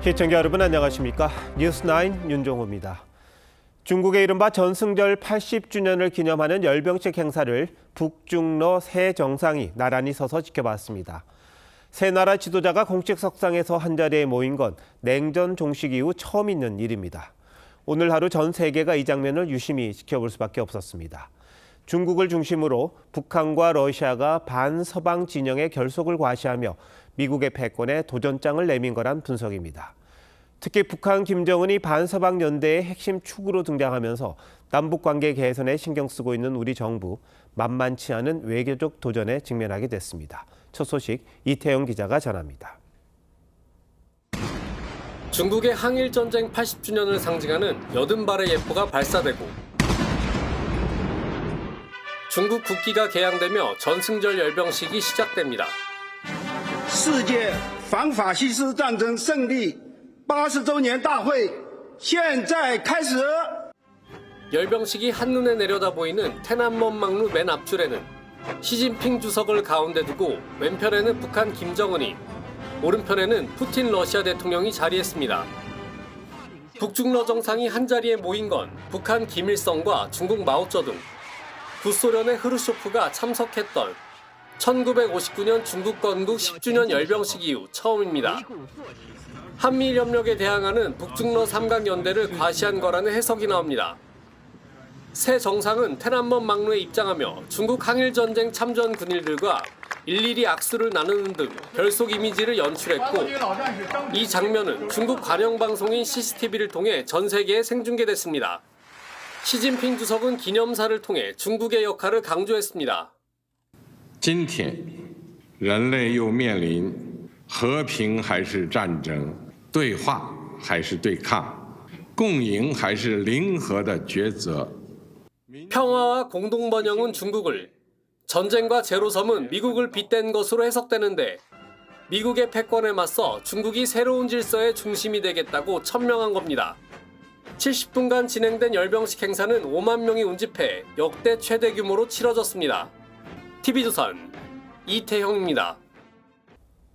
시청자 여러분 안녕하십니까? 뉴스9 윤종호입니다. 중국의 이른바 전승절 80주년을 기념하는 열병식 행사를 북중러 세 정상이 나란히 서서 지켜봤습니다. 세 나라 지도자가 공식 석상에서 한자리에 모인 건 냉전 종식 이후 처음 있는 일입니다. 오늘 하루 전 세계가 이 장면을 유심히 지켜볼 수밖에 없었습니다. 중국을 중심으로 북한과 러시아가 반서방 진영의 결속을 과시하며 미국의 패권에 도전장을 내민 거란 분석입니다. 특히 북한 김정은이 반서방 연대의 핵심 축으로 등장하면서 남북관계 개선에 신경 쓰고 있는 우리 정부, 만만치 않은 외교적 도전에 직면하게 됐습니다. 첫 소식 이태영 기자가 전합니다. 중국의 항일전쟁 80주년을 상징하는 80발의 예포가 발사되고 중국 국기가 개양되며 전승절 열병식이 시작됩니다. 世界反法西斯战争胜利80周年大会现在开始。 열병식이 한눈에 내려다 보이는 테난먼 막루 맨 앞줄에는 시진핑 주석을 가운데 두고 왼편에는 북한 김정은이, 오른편에는 푸틴 러시아 대통령이 자리했습니다. 북중러 정상이 한자리에 모인 건 북한 김일성과 중국 마오쩌둥, 구소련의 흐루쇼프가 참석했던 1959년 중국 건국 10주년 열병식 이후 처음입니다. 한미일 협력에 대항하는 북중러 삼각연대를 과시한 거라는 해석이 나옵니다. 새 정상은 테난먼 막루에 입장하며 중국 항일전쟁 참전 군인들과 일일이 악수를 나누는 등 결속 이미지를 연출했고, 이 장면은 중국 관영방송인 CCTV를 통해 전 세계에 생중계됐습니다. 시진핑 주석은 기념사를 통해 중국의 역할을 강조했습니다. 今天人类又面临和平还是战争，对话还是对抗，共赢还是零和的抉择。 평화와 공동번영은 중국을, 전쟁과 제로섬은 미국을 빗댄 것으로 해석되는데, 미국의 패권에 맞서 중국이 새로운 질서의 중심이 되겠다고 천명한 겁니다. 70분간 진행된 열병식 행사는 5만 명이 운집해 역대 최대 규모로 치러졌습니다. TV조선 이태형입니다.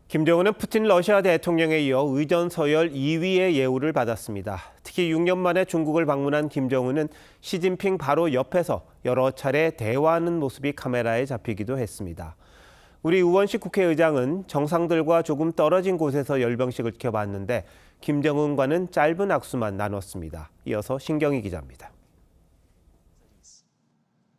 김정은은 푸틴 러시아 대통령에 이어 의전 서열 2위의 예우를 받았습니다. 특히 6년 만에 중국을 방문한 김정은은 시진핑 바로 옆에서 여러 차례 대화하는 모습이 카메라에 잡히기도 했습니다. 우리 우원식 국회의장은 정상들과 조금 떨어진 곳에서 열병식을 지켜봤는데 김정은과는 짧은 악수만 나눴습니다. 이어서 신경희 기자입니다.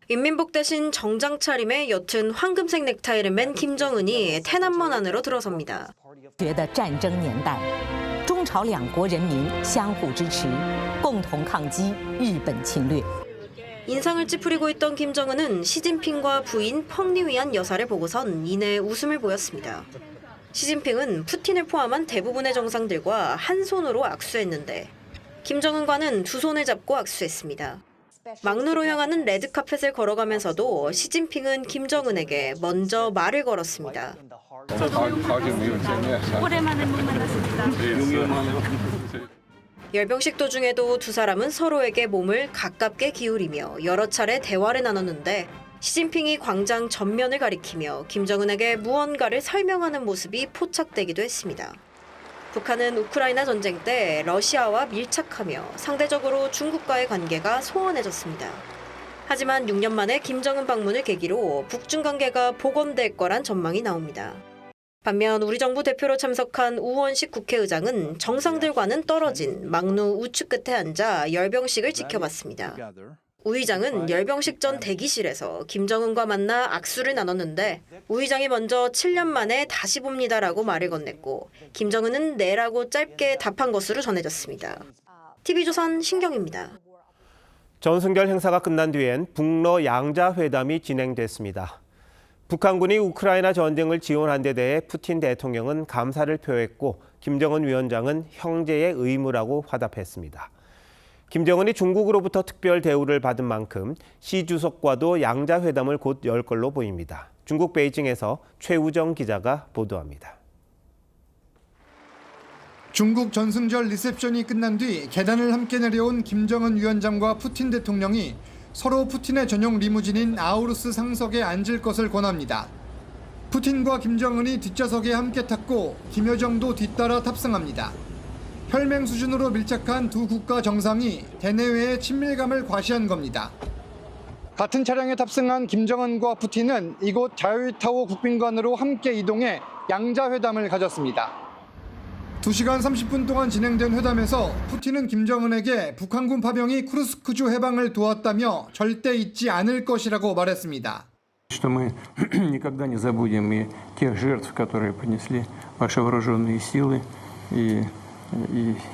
인민복 대신 정장 차림에 옅은 황금색 넥타이를 맨 김정은이 테난먼 안으로 들어섭니다. 觉得战争年代，中朝两国人民相互支持，共同抗击日本侵略。 인상을 찌푸리고 있던 김정은은 시진핑과 부인 펑리위안 여사를 보고선 이내 웃음을 보였습니다. 시진핑은 푸틴을 포함한 대부분의 정상들과 한 손으로 악수했는데 김정은과는 두 손을 잡고 악수했습니다. 막루로 향하는 레드카펫을 걸어가면서도 시진핑은 김정은에게 먼저 말을 걸었습니다. 오랜만에 못 만났습니다. 열병식 도중에도 두 사람은 서로에게 몸을 가깝게 기울이며 여러 차례 대화를 나눴는데 시진핑이 광장 전면을 가리키며 김정은에게 무언가를 설명하는 모습이 포착되기도 했습니다. 북한은 우크라이나 전쟁 때 러시아와 밀착하며 상대적으로 중국과의 관계가 소원해졌습니다. 하지만 6년 만에 김정은 방문을 계기로 북중 관계가 복원될 거란 전망이 나옵니다. 반면 우리 정부 대표로 참석한 우원식 국회의장은 정상들과는 떨어진 막루 우측 끝에 앉아 열병식을 지켜봤습니다. 우 의장은 열병식 전 대기실에서 김정은과 만나 악수를 나눴는데 우 의장이 먼저 7년 만에 다시 봅니다라고 말을 건넸고 김정은은 네라고 짧게 답한 것으로 전해졌습니다. TV조선 신경입니다. 전승절 행사가 끝난 뒤엔 북러 양자회담이 진행됐습니다. 북한군이 우크라이나 전쟁을 지원한 데 대해 푸틴 대통령은 감사를 표했고 김정은 위원장은 형제의 의무라고 화답했습니다. 김정은이 중국으로부터 특별 대우를 받은 만큼 시 주석과도 양자회담을 곧 열 걸로 보입니다. 중국 베이징에서 최우정 기자가 보도합니다. 중국 전승절 리셉션이 끝난 뒤 계단을 함께 내려온 김정은 위원장과 푸틴 대통령이 서로 푸틴의 전용 리무진인 아우루스 상석에 앉을 것을 권합니다. 푸틴과 김정은이 뒷좌석에 함께 탔고 김여정도 뒤따라 탑승합니다. 혈맹 수준으로 밀착한 두 국가 정상이 대내외의 친밀감을 과시한 겁니다. 같은 차량에 탑승한 김정은과 푸틴은 이곳 자유타워 국빈관으로 함께 이동해 양자회담을 가졌습니다. 2시간 30분 동안 진행된 회담에서 푸틴은 김정은에게 북한군 파병이 쿠르스크주 해방을 도왔다며 절대 잊지 않을 것이라고 말했습니다. Что мы никогда не забудем и тех жертв, которые принесли ваши вооруженные силы и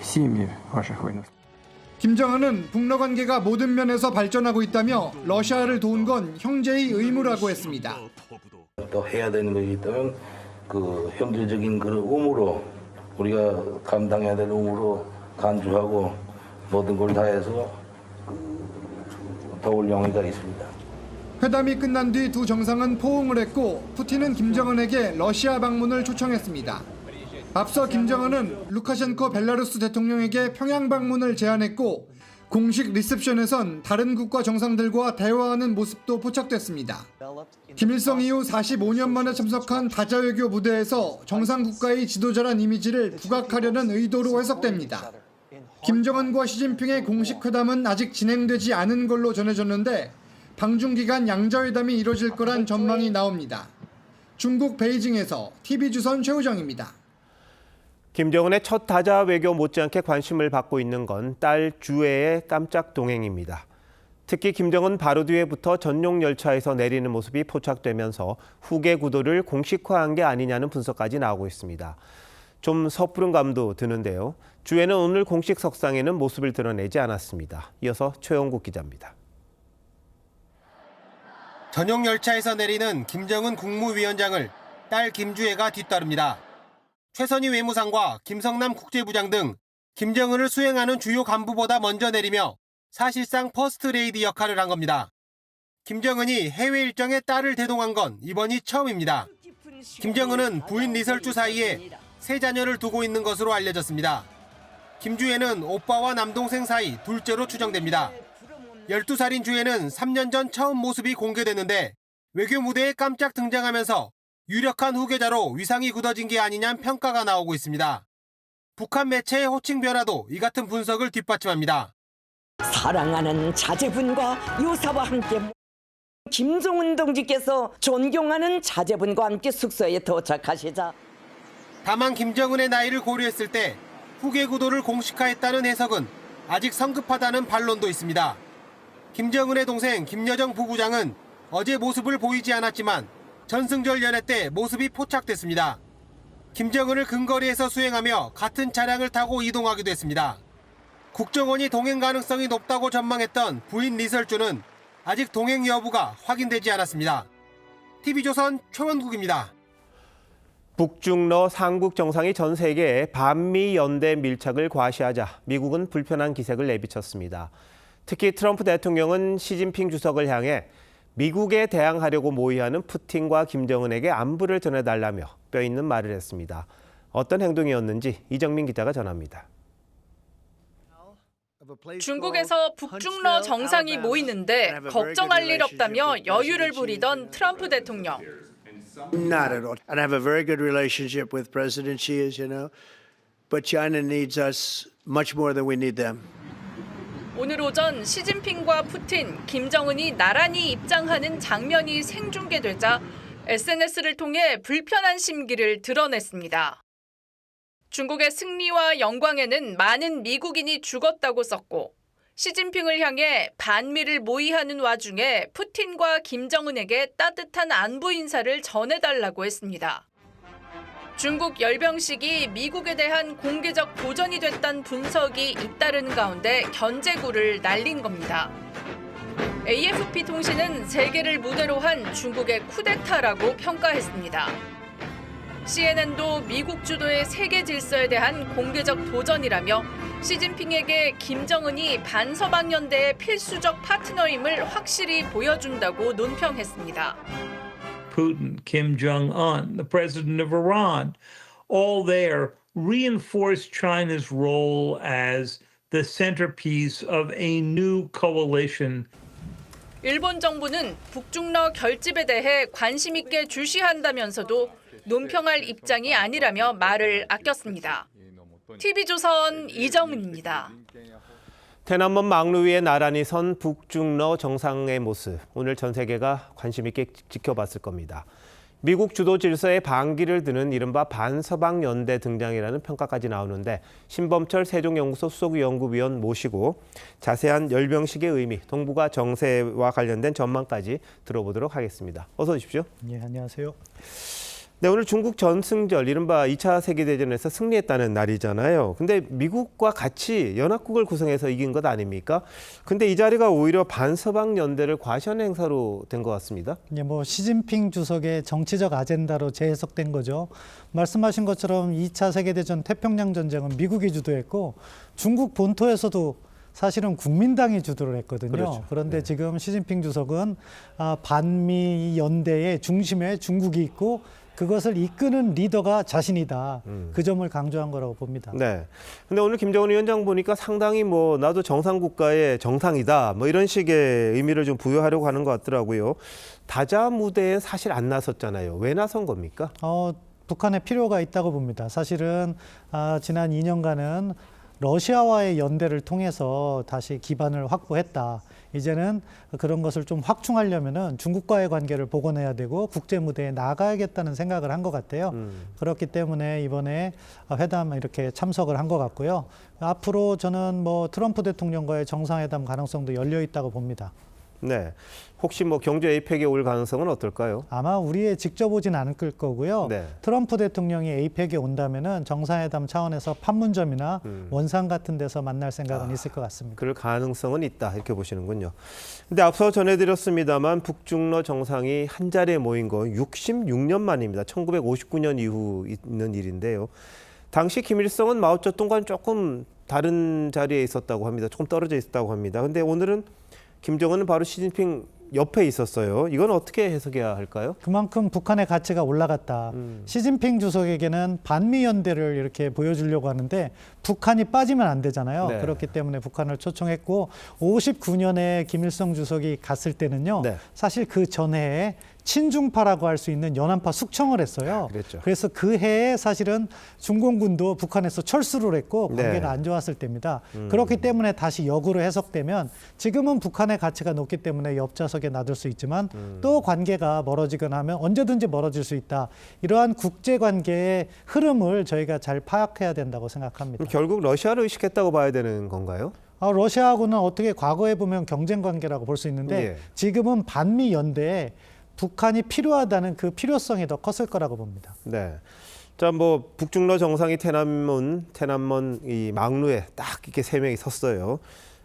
семьи ваших военных. 김정은은 북러 관계가 모든 면에서 발전하고 있다며 러시아를 도운 건 형제의 의무라고 했습니다. 또 해야 되는 것이 있다면 그 형제적인 그런 의무로 우리가 감당해야 될 의무로 간주하고 모든 걸 다해서 도울 용의가 있습니다. 회담이 끝난 뒤 두 정상은 포옹을 했고 푸틴은 김정은에게 러시아 방문을 초청했습니다. 앞서 김정은은 루카셴코 벨라루스 대통령에게 평양 방문을 제안했고 공식 리셉션에선 다른 국가 정상들과 대화하는 모습도 포착됐습니다. 김일성 이후 45년 만에 참석한 다자외교 무대에서 정상 국가의 지도자란 이미지를 부각하려는 의도로 해석됩니다. 김정은과 시진핑의 공식 회담은 아직 진행되지 않은 걸로 전해졌는데 방중 기간 양자회담이 이뤄질 거란 전망이 나옵니다. 중국 베이징에서 TV조선 최우정입니다. 김정은의 첫 다자 외교 못지않게 관심을 받고 있는 건 딸 주애의 깜짝 동행입니다. 특히 김정은 바로 뒤에부터 전용 열차에서 내리는 모습이 포착되면서 후계 구도를 공식화한 게 아니냐는 분석까지 나오고 있습니다. 좀 섣부른 감도 드는데요. 주애는 오늘 공식 석상에는 모습을 드러내지 않았습니다. 이어서 최영국 기자입니다. 전용 열차에서 내리는 김정은 국무위원장을 딸 김주애가 뒤따릅니다. 최선희 외무상과 김성남 국제부장 등 김정은을 수행하는 주요 간부보다 먼저 내리며 사실상 퍼스트레이디 역할을 한 겁니다. 김정은이 해외 일정에 딸을 대동한 건 이번이 처음입니다. 김정은은 부인 리설주 사이에 세 자녀를 두고 있는 것으로 알려졌습니다. 김주애는 오빠와 남동생 사이 둘째로 추정됩니다. 12살인 주애는 3년 전 처음 모습이 공개됐는데 외교 무대에 깜짝 등장하면서 유력한 후계자로 위상이 굳어진 게 아니냐는 평가가 나오고 있습니다. 북한 매체의 호칭 변화도 이 같은 분석을 뒷받침합니다. 사랑하는 자제분과 요사와 함께 김정은 동지께서 존경하는 자제분과 함께 숙소에 도착하시자. 다만 김정은의 나이를 고려했을 때 후계 구도를 공식화했다는 해석은 아직 성급하다는 반론도 있습니다. 김정은의 동생 김여정 부부장은 어제 모습을 보이지 않았지만 전승절 연회 때 모습이 포착됐습니다. 김정은을 근거리에서 수행하며 같은 차량을 타고 이동하기도 했습니다. 국정원이 동행 가능성이 높다고 전망했던 부인 리설주는 아직 동행 여부가 확인되지 않았습니다. TV조선 최원국입니다. 북중러 삼국 정상이 전 세계에 반미 연대 밀착을 과시하자 미국은 불편한 기색을 내비쳤습니다. 특히 트럼프 대통령은 시진핑 주석을 향해 미국에 대항하려고 모의하는 푸틴과 김정은에게 안부를 전해달라며 뼈있는 말을 했습니다. 어떤 행동이었는지 이정민 기자가 전합니다. 중국에서 북중러 정상이 모이는데 걱정할 일 없다며 여유를 부리던 트럼프 대통령. Not at all. And I have a very good relationship with President Xi, as you know. But China needs us much more than we need them. 오늘 오전 시진핑과 푸틴, 김정은이 나란히 입장하는 장면이 생중계되자 SNS를 통해 불편한 심기를 드러냈습니다. 중국의 승리와 영광에는 많은 미국인이 죽었다고 썼고 시진핑을 향해 반미를 모의하는 와중에 푸틴과 김정은에게 따뜻한 안부 인사를 전해달라고 했습니다. 중국 열병식이 미국에 대한 공개적 도전이 됐다는 분석이 잇따르는 가운데 견제구를 날린 겁니다. AFP 통신은 세계를 무대로 한 중국의 쿠데타라고 평가했습니다. CNN도 미국 주도의 세계 질서에 대한 공개적 도전이라며 시진핑에게 김정은이 반서방 연대의 필수적 파트너임을 확실히 보여준다고 논평했습니다. Putin, Kim Jong-un, the president of Iran, all there reinforce China's role as the centerpiece of a new coalition. 일본 정부는 북중러 결집에 대해 관심 있게 주시한다면서도 논평할 입장이 아니라며 말을 아꼈습니다. TV조선 이정은입니다. 태남먼 막루 위에 나란히 선 북중러 정상의 모습, 오늘 전 세계가 관심 있게 지켜봤을 겁니다. 미국 주도 질서에 반기를 드는 이른바 반서방 연대 등장이라는 평가까지 나오는데 신범철 세종연구소 수석연구위원 모시고 자세한 열병식의 의미, 동북아 정세와 관련된 전망까지 들어보도록 하겠습니다. 어서 오십시오. 네, 안녕하세요. 네, 오늘 중국 전승절, 이른바 2차 세계대전에서 승리했다는 날이잖아요. 근데 미국과 같이 연합국을 구성해서 이긴 것 아닙니까? 근데 이 자리가 오히려 반서방 연대를 과시하는 행사로 된 것 같습니다. 네, 시진핑 주석의 정치적 아젠다로 재해석된 거죠. 말씀하신 것처럼 2차 세계대전 태평양 전쟁은 미국이 주도했고 중국 본토에서도 사실은 국민당이 주도를 했거든요. 그렇죠. 그런데 지금 시진핑 주석은 반미 연대의 중심에 중국이 있고 그것을 이끄는 리더가 자신이다. 그 점을 강조한 거라고 봅니다. 네. 근데 오늘 김정은 위원장 보니까 상당히 나도 정상국가의 정상이다. 이런 식의 의미를 좀 부여하려고 하는 것 같더라고요. 다자 무대에 사실 안 나섰잖아요. 왜 나선 겁니까? 북한에 필요가 있다고 봅니다. 사실은 지난 2년간은 러시아와의 연대를 통해서 다시 기반을 확보했다. 이제는 그런 것을 좀 확충하려면은 중국과의 관계를 복원해야 되고 국제 무대에 나가야겠다는 생각을 한 것 같아요. 그렇기 때문에 이번에 회담 이렇게 참석을 한 것 같고요. 앞으로 저는 트럼프 대통령과의 정상회담 가능성도 열려 있다고 봅니다. 네. 혹시 경제 에이펙에 올 가능성은 어떨까요? 아마 우리에 직접 오진 않을 거고요. 네. 트럼프 대통령이 에이펙에 온다면은 정상회담 차원에서 판문점이나 원산 같은 데서 만날 생각은 있을 것 같습니다. 그럴 가능성은 있다 이렇게 보시는군요. 근데 앞서 전해드렸습니다만 북중러 정상이 한 자리에 모인 건 66년 만입니다. 1959년 이후 있는 일인데요. 당시 김일성은 마오쩌둥과는 조금 다른 자리에 있었다고 합니다. 조금 떨어져 있었다고 합니다. 근데 오늘은 김정은은 바로 시진핑 옆에 있었어요. 이건 어떻게 해석해야 할까요? 그만큼 북한의 가치가 올라갔다. 시진핑 주석에게는 반미 연대를 이렇게 보여주려고 하는데 북한이 빠지면 안 되잖아요. 네. 그렇기 때문에 북한을 초청했고 59년에 김일성 주석이 갔을 때는요. 네. 사실 그 전해에 친중파라고 할 수 있는 연안파 숙청을 했어요. 그랬죠. 그래서 그 해에 사실은 중공군도 북한에서 철수를 했고 관계가 네. 안 좋았을 때입니다. 그렇기 때문에 다시 역으로 해석되면 지금은 북한의 가치가 높기 때문에 옆좌석에 놔둘 수 있지만 또 관계가 멀어지거나 하면 언제든지 멀어질 수 있다. 이러한 국제관계의 흐름을 저희가 잘 파악해야 된다고 생각합니다. 결국 러시아를 의식했다고 봐야 되는 건가요? 러시아하고는 어떻게 과거에 보면 경쟁 관계라고 볼 수 있는데 예. 지금은 반미 연대에 북한이 필요하다는 그 필요성이 더 컸을 거라고 봅니다. 네. 자, 북중러 정상이 태남먼 이 막루에 딱 이렇게 세 명이 섰어요.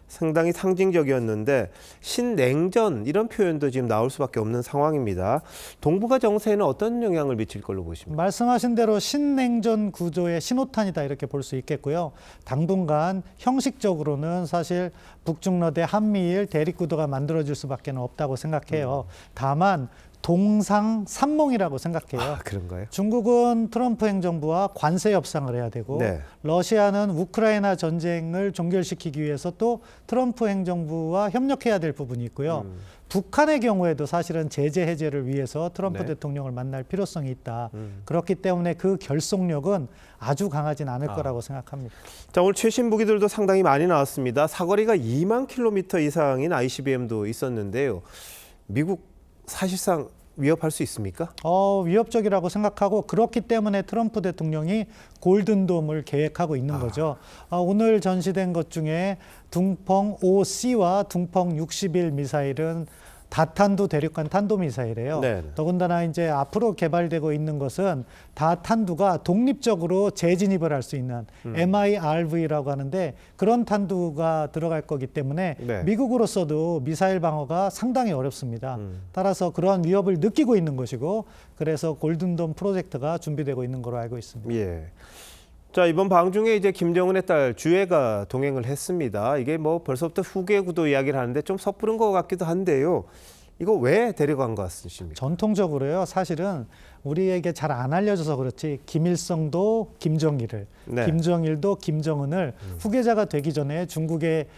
상당히 상징적이었는데 신냉전 이런 표현도 지금 나올 수밖에 없는 상황입니다. 동북아 정세에는 어떤 영향을 미칠 걸로 보십니까? 말씀하신 대로 신냉전 구조의 신호탄이다 이렇게 볼 수 있겠고요. 당분간 형식적으로는 사실 북중러 대 한미일 대립구도가 만들어질 수밖에 없다고 생각해요. 다만 동상삼몽이라고 생각해요. 그런가요? 중국은 트럼프 행정부와 관세 협상을 해야 되고 네. 러시아는 우크라이나 전쟁을 종결시키기 위해서 또 트럼프 행정부와 협력해야 될 부분이 있고요. 북한의 경우에도 사실은 제재 해제를 위해서 트럼프 네. 대통령을 만날 필요성이 있다. 그렇기 때문에 그 결속력은 아주 강하진 않을 거라고 생각합니다. 자, 오늘 최신 무기들도 상당히 많이 나왔습니다. 사거리가 2만 킬로미터 이상인 ICBM도 있었는데요. 미국 사실상 위협할 수 있습니까? 위협적이라고 생각하고 그렇기 때문에 트럼프 대통령이 골든돔을 계획하고 있는 거죠. 오늘 전시된 것 중에 둥펑 5C와 둥펑 61 미사일은 다탄두 대륙간 탄도미사일이에요. 네. 더군다나 이제 앞으로 개발되고 있는 것은 다탄두가 독립적으로 재진입을 할 수 있는 MIRV라고 하는데 그런 탄두가 들어갈 거기 때문에 네. 미국으로서도 미사일 방어가 상당히 어렵습니다. 따라서 그러한 위협을 느끼고 있는 것이고 그래서 골든돔 프로젝트가 준비되고 있는 걸로 알고 있습니다. 예. 자, 이번 방중에 이제 김정은의 딸 주애가 동행을 했습니다. 이게 벌써부터 후계 구도 이야기를 하는데 좀 섣부른 것 같기도 한데요. 이거 왜 데려간 것 같으십니까? 전통적으로요. 사실은 우리에게 잘 안 알려져서 그렇지 김일성도 김정일을, 네. 김정일도 김정은을 후계자가 되기 전에 중국의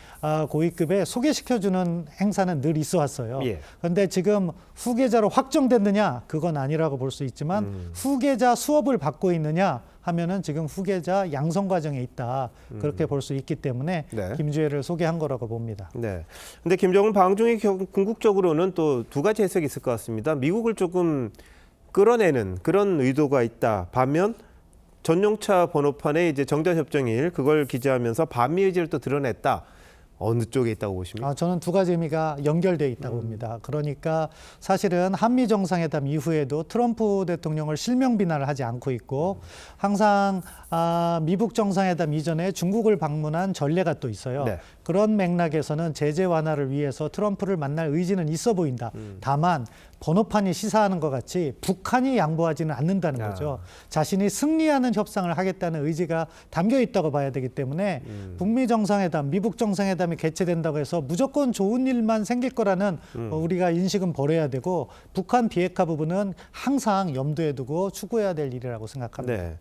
고위급에 소개시켜주는 행사는 늘 있어 왔어요. 예. 그런데 지금 후계자로 확정됐느냐? 그건 아니라고 볼 수 있지만 후계자 수업을 받고 있느냐? 하면은 지금 후계자 양성 과정에 있다. 그렇게 볼 수 있기 때문에 네. 김주애를 소개한 거라고 봅니다. 네. 근데 김정은 방중이 궁극적으로는 또 두 가지 해석이 있을 것 같습니다. 미국을 조금 끌어내는 그런 의도가 있다. 반면 전용차 번호판에 이제 정전협정일 그걸 기재하면서 반미 의지를 또 드러냈다. 어느 쪽에 있다고 보십니까? 저는 두 가지 의미가 연결돼 있다고 봅니다. 그러니까 사실은 한미 정상회담 이후에도 트럼프 대통령을 실명 비난을 하지 않고 있고 항상 미국 정상회담 이전에 중국을 방문한 전례가 또 있어요. 네. 그런 맥락에서는 제재 완화를 위해서 트럼프를 만날 의지는 있어 보인다. 다만 번호판이 시사하는 것 같이 북한이 양보하지는 않는다는 거죠. 자신이 승리하는 협상을 하겠다는 의지가 담겨 있다고 봐야 되기 때문에 북미 정상회담, 미국 정상회담이 개최된다고 해서 무조건 좋은 일만 생길 거라는 우리가 인식은 버려야 되고 북한 비핵화 부분은 항상 염두에 두고 추구해야 될 일이라고 생각합니다. 네.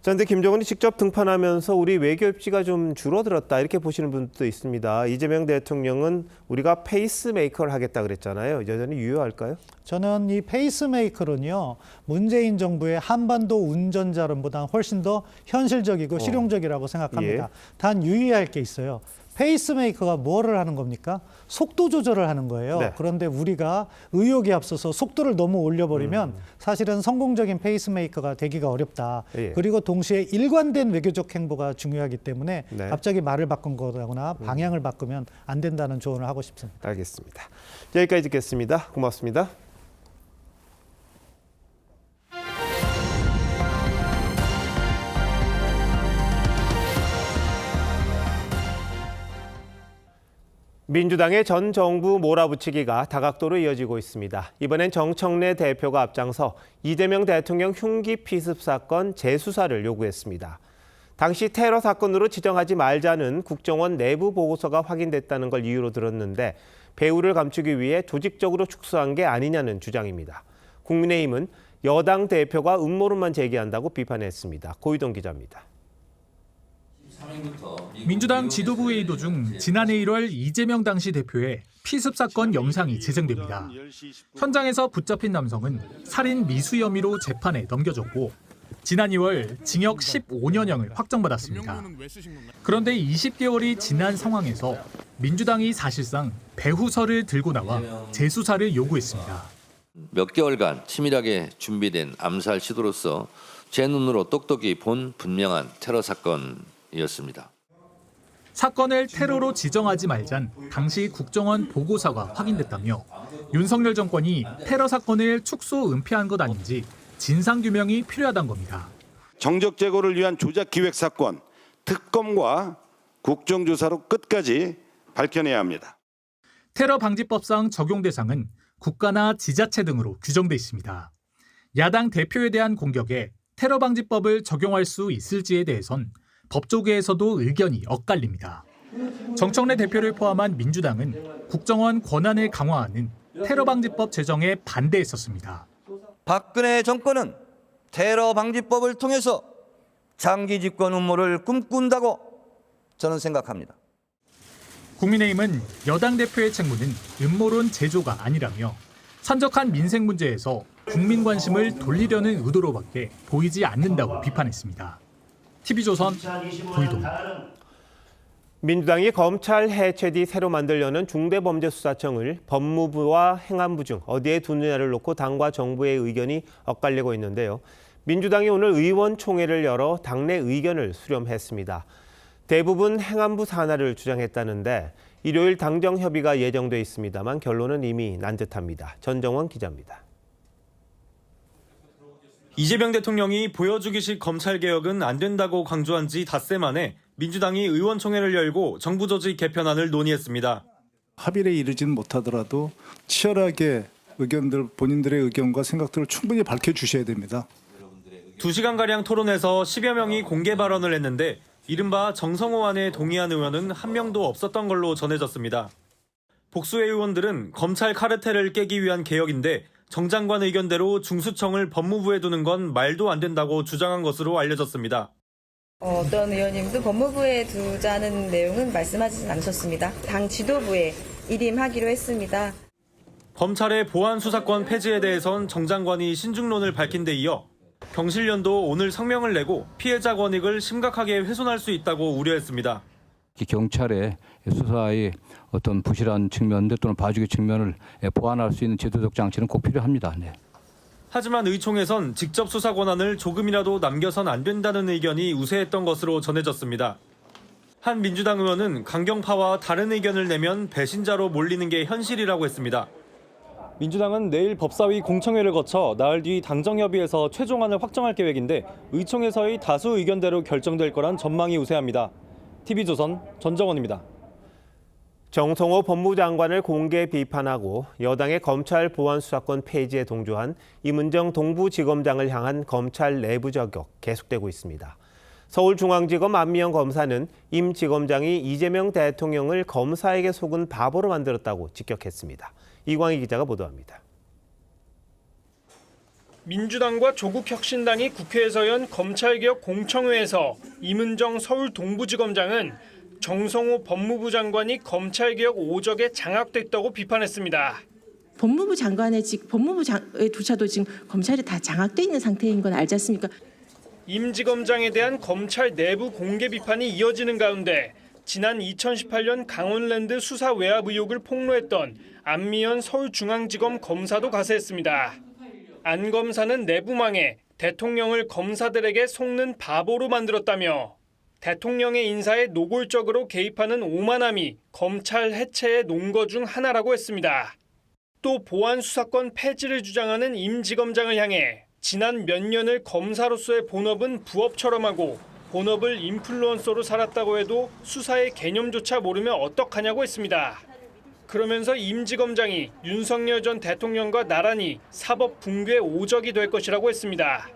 자, 근데 김정은이 직접 등판하면서 우리 외교 입지가 좀 줄어들었다 이렇게 보시는 분도 있습니다. 이재명 대통령은 우리가 페이스메이커를 하겠다 그랬잖아요. 여전히 유효할까요? 저는 이 페이스메이커는요, 문재인 정부의 한반도 운전자론보다 훨씬 더 현실적이고 실용적이라고 생각합니다. 단 유의할 게 있어요. 페이스메이커가 뭐를 하는 겁니까? 속도 조절을 하는 거예요. 네. 그런데 우리가 의욕에 앞서서 속도를 너무 올려버리면 사실은 성공적인 페이스메이커가 되기가 어렵다. 그리고 동시에 일관된 외교적 행보가 중요하기 때문에 갑자기 말을 바꾼 거거나 방향을 바꾸면 안 된다는 조언을 하고 싶습니다. 알겠습니다. 여기까지 듣겠습니다. 고맙습니다. 민주당의 전 정부 몰아붙이기가 다각도로 이어지고 있습니다. 이번엔 정청래 대표가 앞장서 이재명 대통령 흉기 피습 사건 재수사를 요구했습니다. 당시 테러 사건으로 지정하지 말자는 국정원 내부 보고서가 확인됐다는 걸 이유로 들었는데 배후를 감추기 위해 조직적으로 축소한 게 아니냐는 주장입니다. 국민의힘은 여당 대표가 음모론만 제기한다고 비판했습니다. 고유동 기자입니다. 민주당 지도부 회의 도중 지난해 1월 이재명 당시 대표의 피습 사건 영상이 재생됩니다. 현장에서 붙잡힌 남성은 살인 미수 혐의로 재판에 넘겨졌고 지난 2월 징역 15년형을 확정받았습니다. 그런데 20개월이 지난 상황에서 민주당이 사실상 배후설을 들고 나와 재수사를 요구했습니다. 몇 개월간 치밀하게 준비된 암살 시도로서 제 눈으로 똑똑히 본 분명한 테러 사건이었습니다. 사건을 테러로 지정하지 말잔 당시 국정원 보고서가 확인됐다며 윤석열 정권이 테러 사건을 축소 은폐한 것 아닌지 진상규명이 필요하다는 겁니다. 정적 제거를 위한 조작 기획 사건, 특검과 국정조사로 끝까지 밝혀내야 합니다. 테러 방지법상 적용 대상은 국가나 지자체 등으로 규정돼 있습니다. 야당 대표에 대한 공격에 테러 방지법을 적용할 수 있을지에 대해선 법조계에서도 의견이 엇갈립니다. 정청래 대표를 포함한 민주당은 국정원 권한을 강화하는 테러 방지법 제정에 반대했었습니다. 박근혜 정권은 테러 방지법을 통해서 장기 집권 음모를 꿈꾼다고 저는 생각합니다. 국민의힘은 여당 대표의 책무는 음모론 제조가 아니라며 산적한 민생 문제에서 국민 관심을 돌리려는 의도로밖에 보이지 않는다고 비판했습니다. TV조선 고유동. 민주당이 검찰 해체 뒤 새로 만들려는 중대범죄수사청을 법무부와 행안부 중 어디에 두느냐를 놓고 당과 정부의 의견이 엇갈리고 있는데요. 민주당이 오늘 의원총회를 열어 당내 의견을 수렴했습니다. 대부분 행안부 산하를 주장했다는데 일요일 당정 협의가 예정돼 있습니다만 결론은 이미 난 듯합니다. 전정원 기자입니다. 이재명 대통령이 보여주기식 검찰개혁은 안 된다고 강조한 지 닷새 만에 민주당이 의원총회를 열고 정부 조직 개편안을 논의했습니다. 합의에 이르지는 못하더라도 치열하게 의견들, 본인들의 의견과 생각들을 충분히 밝혀주셔야 됩니다. 2시간가량 토론에서 10여 명이 공개 발언을 했는데 이른바 정성호안에 동의한 의원은 한 명도 없었던 걸로 전해졌습니다. 복수의 의원들은 검찰 카르텔을 깨기 위한 개혁인데 정 장관 의견대로 중수청을 법무부에 두는 건 말도 안 된다고 주장한 것으로 알려졌습니다. 어떤 의원님도 법무부에 두자는 내용은 말씀하지는 않으셨습니다. 당 지도부에 일임하기로 했습니다. 검찰의 보안 수사권 폐지에 대해선 정 장관이 신중론을 밝힌 데 이어 경실련도 오늘 성명을 내고 피해자 권익을 심각하게 훼손할 수 있다고 우려했습니다. 경찰의 수사의 어떤 부실한 측면들 또는 봐주기 측면을 보완할 수 있는 제도적 장치는 꼭 필요합니다. 네. 하지만 의총에선 직접 수사 권한을 조금이라도 남겨선 안 된다는 의견이 우세했던 것으로 전해졌습니다. 한 민주당 의원은 강경파와 다른 의견을 내면 배신자로 몰리는 게 현실이라고 했습니다. 민주당은 내일 법사위 공청회를 거쳐 나흘 뒤 당정협의에서 최종안을 확정할 계획인데 의총에서의 다수 의견대로 결정될 거란 전망이 우세합니다. TV조선 전정원입니다. 정성호 법무장관을 공개 비판하고 여당의 검찰 보안 수사권 폐지에 동조한 임은정 동부지검장을 향한 검찰 내부 저격 계속되고 있습니다. 서울중앙지검 안미영 검사는 임 지검장이 이재명 대통령을 검사에게 속은 바보로 만들었다고 직격했습니다. 이광희 기자가 보도합니다. 민주당과 조국혁신당이 국회에서 연 검찰개혁 공청회에서 임은정 서울동부지검장은 정성호 법무부 장관이 검찰개혁 오적에 장악됐다고 비판했습니다. 법무부 장관의 조차도 지금 검찰이 다 장악돼 있는 상태인 건 알지 않습니까? 임 지검장에 대한 검찰 내부 공개 비판이 이어지는 가운데 지난 2018년 강원랜드 수사 외압 의혹을 폭로했던 안미연 서울중앙지검 검사도 가세했습니다. 안 검사는 내부망에 대통령을 검사들에게 속는 바보로 만들었다며 대통령의 인사에 노골적으로 개입하는 오만함이 검찰 해체의 논거 중 하나라고 했습니다. 또 보안 수사권 폐지를 주장하는 임 지검장을 향해 지난 몇 년을 검사로서의 본업은 부업처럼 하고 본업을 인플루언서로 살았다고 해도 수사의 개념조차 모르면 어떡하냐고 했습니다. 그러면서 임 지검장이 윤석열 전 대통령과 나란히 사법 붕괴 오적이 될 것이라고 했습니다.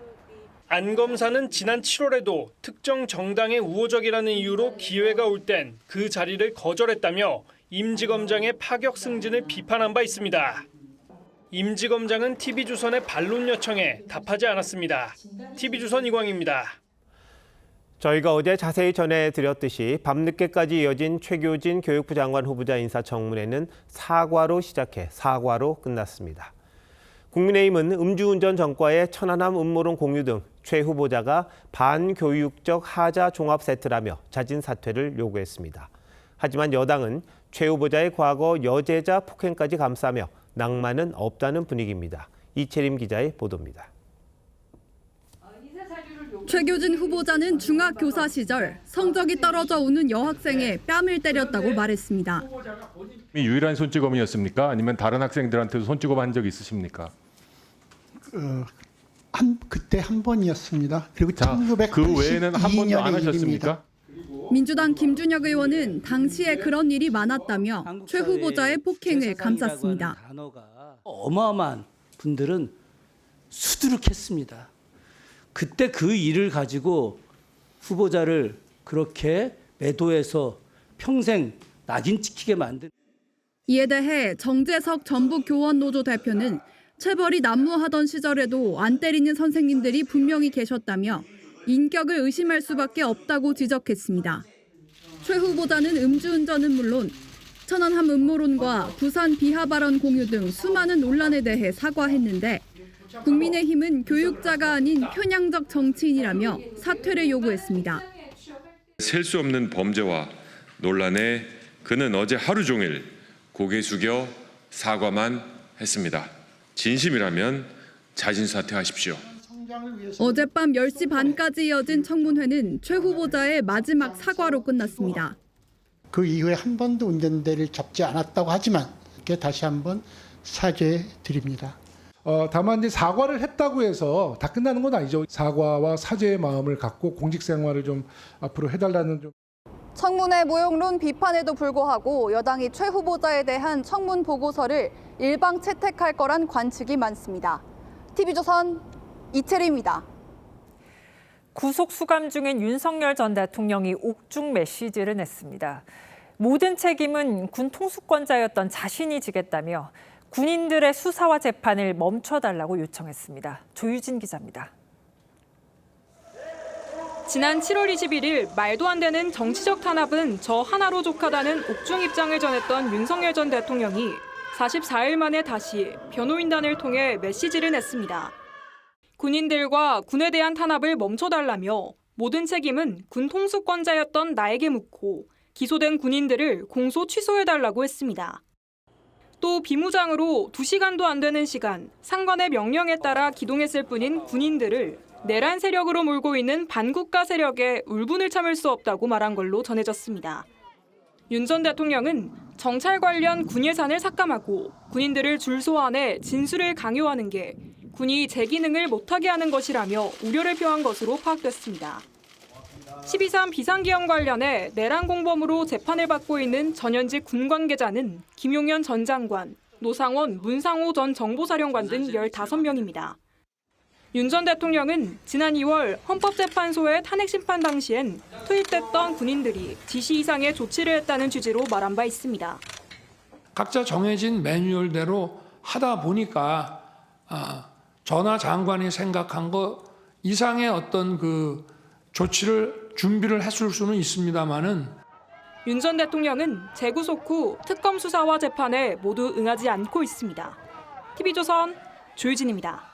안 검사는 지난 7월에도 특정 정당의 우호적이라는 이유로 기회가 올 땐 그 자리를 거절했다며 임 지검장의 파격 승진을 비판한 바 있습니다. 임 지검장은 TV조선의 반론 요청에 답하지 않았습니다. TV조선 이광희입니다. 저희가 어제 자세히 전해드렸듯이 밤늦게까지 이어진 최교진 교육부 장관 후보자 인사청문회는 사과로 시작해 사과로 끝났습니다. 국민의힘은 음주운전 전과의 천안함 음모론 공유 등 최 후보자가 반교육적 하자 종합 세트라며 자진 사퇴를 요구했습니다. 하지만 여당은 최 후보자의 과거 여제자 폭행까지 감싸며 낭만은 없다는 분위기입니다. 이채림 기자의 보도입니다. 최교진 후보자는 중학교사 시절 성적이 떨어져 오는 여학생의 뺨을 때렸다고 말했습니다. 유일한 손찌검이었습니까? 아니면 다른 학생들한테도 손찌검 한 적 있으십니까? 그때 한 번이었습니다. 그리고 1982년 그 외에는 한 번도 안 하셨습니까? 민주당 김준혁 의원은 당시에 그런 일이 많았다며 최 후보자의 폭행을 감쌌습니다. 어마어마한 분들은 수두룩했습니다. 그때 그 일을 가지고 후보자를 그렇게 매도해서 평생 낙인 찍히게 만든. 이에 대해 정재석 전북교원노조 대표는 체벌이 난무하던 시절에도 안 때리는 선생님들이 분명히 계셨다며 인격을 의심할 수밖에 없다고 지적했습니다. 최 후보자는 음주운전은 물론 천안함 음모론과 부산 비하 발언 공유 등 수많은 논란에 대해 사과했는데 국민의힘은 교육자가 아닌 편향적 정치인이라며 사퇴를 요구했습니다. 셀 수 없는 범죄와 논란에 그는 어제 하루 종일 고개 숙여 사과만 했습니다. 진심이라면 자진 사퇴하십시오. 어젯밤 10시 반까지 이어진 청문회는 최 후보자의 마지막 사과로 끝났습니다. 그 이후에 한 번도 운전대를 잡지 않았다고 하지만 다시 한번 사죄해 드립니다. 다만 이제 사과를 했다고 해서 다 끝나는 건 아니죠. 사과와 사죄의 마음을 갖고 공직 생활을 좀 앞으로 해달라는 좀. 청문회 무용론 비판에도 불구하고 여당이 최 후보자에 대한 청문 보고서를 일방 채택할 거란 관측이 많습니다. TV조선 이채리입니다. 구속 수감 중인 윤석열 전 대통령이 옥중 메시지를 냈습니다. 모든 책임은 군 통수권자였던 자신이 지겠다며 군인들의 수사와 재판을 멈춰달라고 요청했습니다. 조유진 기자입니다. 지난 7월 21일 말도 안 되는 정치적 탄압은 저 하나로 족하다는 옥중 입장을 전했던 윤석열 전 대통령이 44일 만에 다시 변호인단을 통해 메시지를 냈습니다. 군인들과 군에 대한 탄압을 멈춰달라며 모든 책임은 군 통수권자였던 나에게 묻고 기소된 군인들을 공소 취소해달라고 했습니다. 또 비무장으로 2시간도 안 되는 시간 상관의 명령에 따라 기동했을 뿐인 군인들을 내란 세력으로 몰고 있는 반국가 세력에 울분을 참을 수 없다고 말한 걸로 전해졌습니다. 윤 전 대통령은 정찰 관련 군 예산을 삭감하고 군인들을 줄 소환해 진술을 강요하는 게 군이 제 기능을 못하게 하는 것이라며 우려를 표한 것으로 파악됐습니다. 12.3 비상계엄 관련해 내란 공범으로 재판을 받고 있는 전현직 군 관계자는 김용현 전 장관, 노상원, 문상호 전 정보사령관 등 15명입니다. 윤 전 대통령은 지난 2월 헌법재판소의 탄핵심판 당시엔 투입됐던 군인들이 지시 이상의 조치를 했다는 취지로 말한 바 있습니다. 각자 정해진 매뉴얼대로 하다 보니까 전하 장관이 생각한 것 이상의 어떤 그 조치를 준비를 했을 수는 있습니다만은 윤 전 대통령은 재구속 후 특검 수사와 재판에 모두 응하지 않고 있습니다. TV조선 조유진입니다.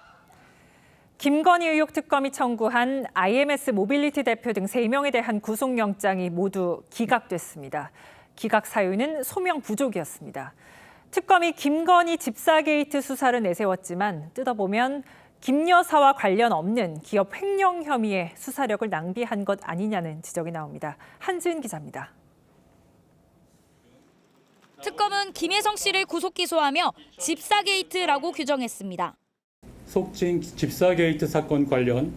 김건희 의혹 특검이 청구한 IMS 모빌리티 대표 등 3명에 대한 구속영장이 모두 기각됐습니다. 기각 사유는 소명 부족이었습니다. 특검이 김건희 집사 게이트 수사를 내세웠지만 뜯어보면 김 여사와 관련 없는 기업 횡령 혐의에 수사력을 낭비한 것 아니냐는 지적이 나옵니다. 한지은 기자입니다. 특검은 김혜성 씨를 구속 기소하며 집사 게이트라고 규정했습니다. 속칭 집사 게이트 사건 관련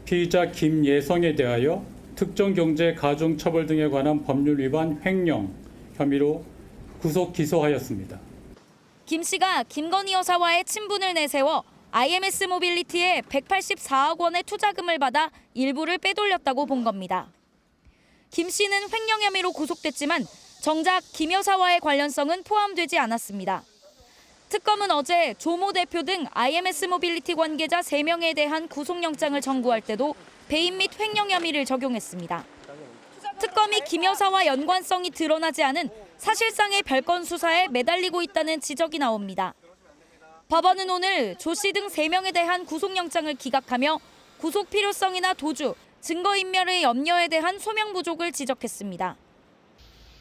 피의자 김예성에 대하여 특정경제 가중처벌 등에 관한 법률 위반 횡령 혐의로 구속 기소하였습니다. 김 씨가 김건희 여사와의 친분을 내세워 IMS 모빌리티에 184억 원의 투자금을 받아 일부를 빼돌렸다고 본 겁니다. 김 씨는 횡령 혐의로 구속됐지만 정작 김 여사와의 관련성은 포함되지 않았습니다. 특검은 어제 조모 대표 등 IMS 모빌리티 관계자 3명에 대한 구속영장을 청구할 때도 배임 및 횡령 혐의를 적용했습니다. 특검이 김 여사와 연관성이 드러나지 않은 사실상의 별건 수사에 매달리고 있다는 지적이 나옵니다. 법원은 오늘 조 씨 등 3명에 대한 구속영장을 기각하며 구속 필요성이나 도주, 증거인멸의 염려에 대한 소명 부족을 지적했습니다.